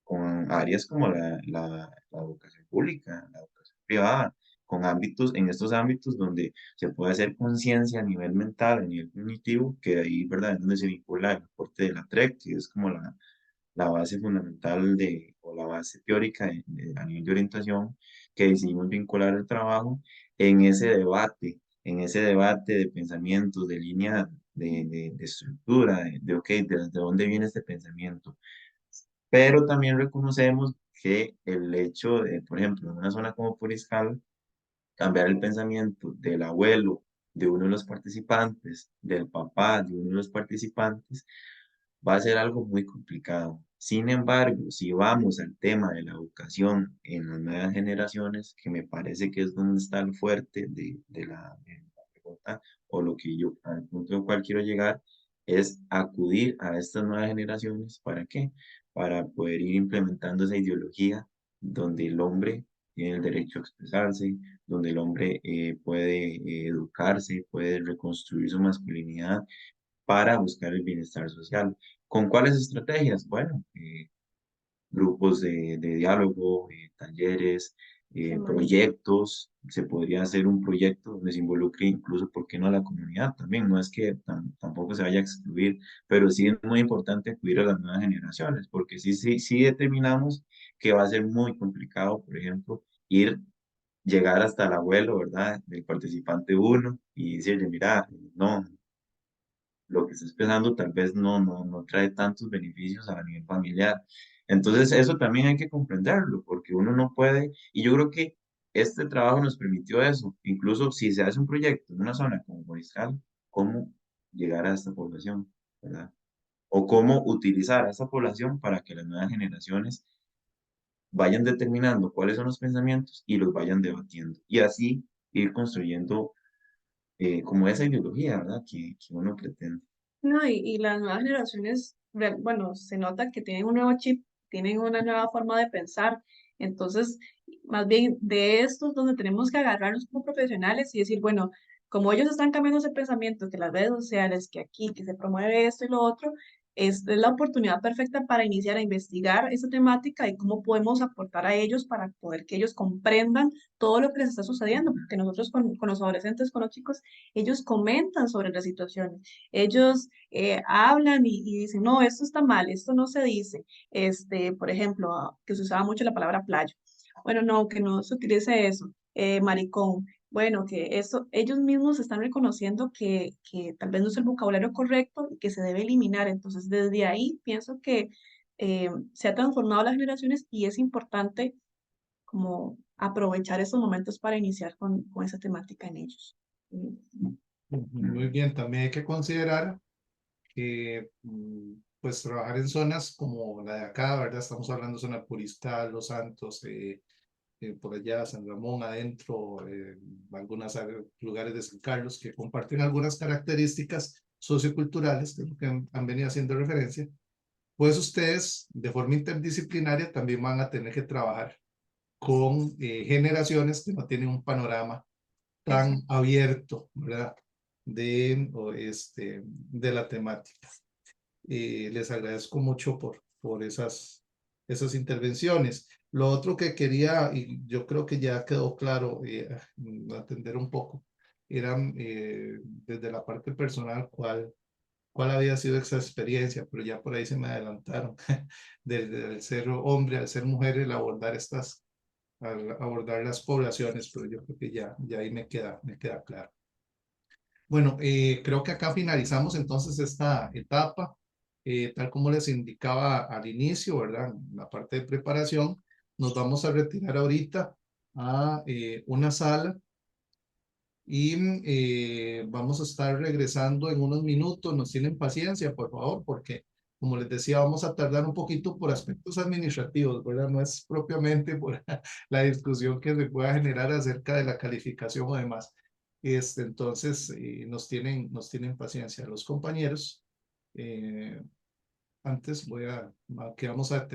con áreas como la educación pública, la educación privada, con ámbitos, en estos ámbitos donde se puede hacer conciencia a nivel mental, a nivel cognitivo, que ahí, ¿verdad?, es donde se vincula el aporte de la TREC, que es como la base fundamental o la base teórica a nivel de orientación, que decidimos vincular el trabajo en ese debate de pensamientos, de línea de estructura, ok, de dónde viene este pensamiento, pero también reconocemos que el hecho de, por ejemplo, en una zona como Puriscal, cambiar el pensamiento del abuelo, de uno de los participantes, del papá, de uno de los participantes, va a ser algo muy complicado. Sin embargo, si vamos al tema de la educación en las nuevas generaciones, que me parece que es donde está el fuerte de la pregunta, o lo que yo, al punto al cual quiero llegar, es acudir a estas nuevas generaciones. ¿Para qué? Para poder ir implementando esa ideología donde el hombre tiene el derecho a expresarse, donde el hombre puede educarse, puede reconstruir su masculinidad para buscar el bienestar social. ¿Con cuáles estrategias? Bueno, grupos de diálogo, talleres, proyectos. Se podría hacer un proyecto donde se involucre incluso, ¿por qué no la comunidad también? No es que tampoco se vaya a excluir, pero sí es muy importante acudir a las nuevas generaciones, porque sí determinamos que va a ser muy complicado, por ejemplo, llegar hasta el abuelo, ¿verdad? Del participante uno y decirle, mira, no, lo que estás pensando tal vez no trae tantos beneficios a nivel familiar. Entonces, eso también hay que comprenderlo, porque uno no puede, y yo creo que este trabajo nos permitió eso, incluso si se hace un proyecto en una zona como Moriscal, cómo llegar a esta población, ¿verdad? O cómo utilizar a esta población para que las nuevas generaciones vayan determinando cuáles son los pensamientos y los vayan debatiendo. Y así ir construyendo como esa ideología, ¿verdad? Que uno pretende. No, y las nuevas generaciones, bueno, se nota que tienen un nuevo chip, tienen una nueva forma de pensar. Entonces, más bien de esto es donde tenemos que agarrarnos como profesionales y decir, bueno, como ellos están cambiando ese pensamiento, que las redes sociales, que aquí, que se promueve esto y lo otro, es la oportunidad perfecta para iniciar a investigar esa temática y cómo podemos aportar a ellos para poder que ellos comprendan todo lo que les está sucediendo, porque nosotros con los adolescentes, con los chicos, ellos comentan sobre las situaciones. Ellos hablan y dicen, no, esto está mal, esto no se dice. Por ejemplo, que se usaba mucho la palabra playo. Bueno, no, que no se utilice eso. Maricón. Bueno, que eso, ellos mismos están reconociendo que tal vez no es el vocabulario correcto y que se debe eliminar. Entonces, desde ahí pienso que se ha transformado las generaciones y es importante como aprovechar esos momentos para iniciar con esa temática en ellos. Muy bien, también hay que considerar que pues trabajar en zonas como la de acá, ¿verdad? Estamos hablando de zona Puristal, Los Santos, por allá San Ramón adentro, algunos lugares de San Carlos que comparten algunas características socioculturales, que es lo que han venido haciendo referencia, pues ustedes de forma interdisciplinaria también van a tener que trabajar con generaciones que no tienen un panorama tan abierto, ¿verdad? De la temática. Les agradezco mucho por esas intervenciones. Lo otro que quería, y yo creo que ya quedó claro, atender un poco, eran desde la parte personal cuál había sido esa experiencia, pero ya por ahí se me adelantaron, desde el ser hombre al ser mujer, el abordar las poblaciones, pero yo creo que ya ahí me queda claro. Bueno, creo que acá finalizamos entonces esta etapa, tal como les indicaba al inicio, ¿verdad? La parte de preparación, nos vamos a retirar ahorita a una sala y vamos a estar regresando en unos minutos. Nos tienen paciencia, por favor, porque como les decía, vamos a tardar un poquito por aspectos administrativos, ¿verdad? No es propiamente por la discusión que se pueda generar acerca de la calificación o demás. Entonces, nos tienen paciencia los compañeros. Antes que vamos a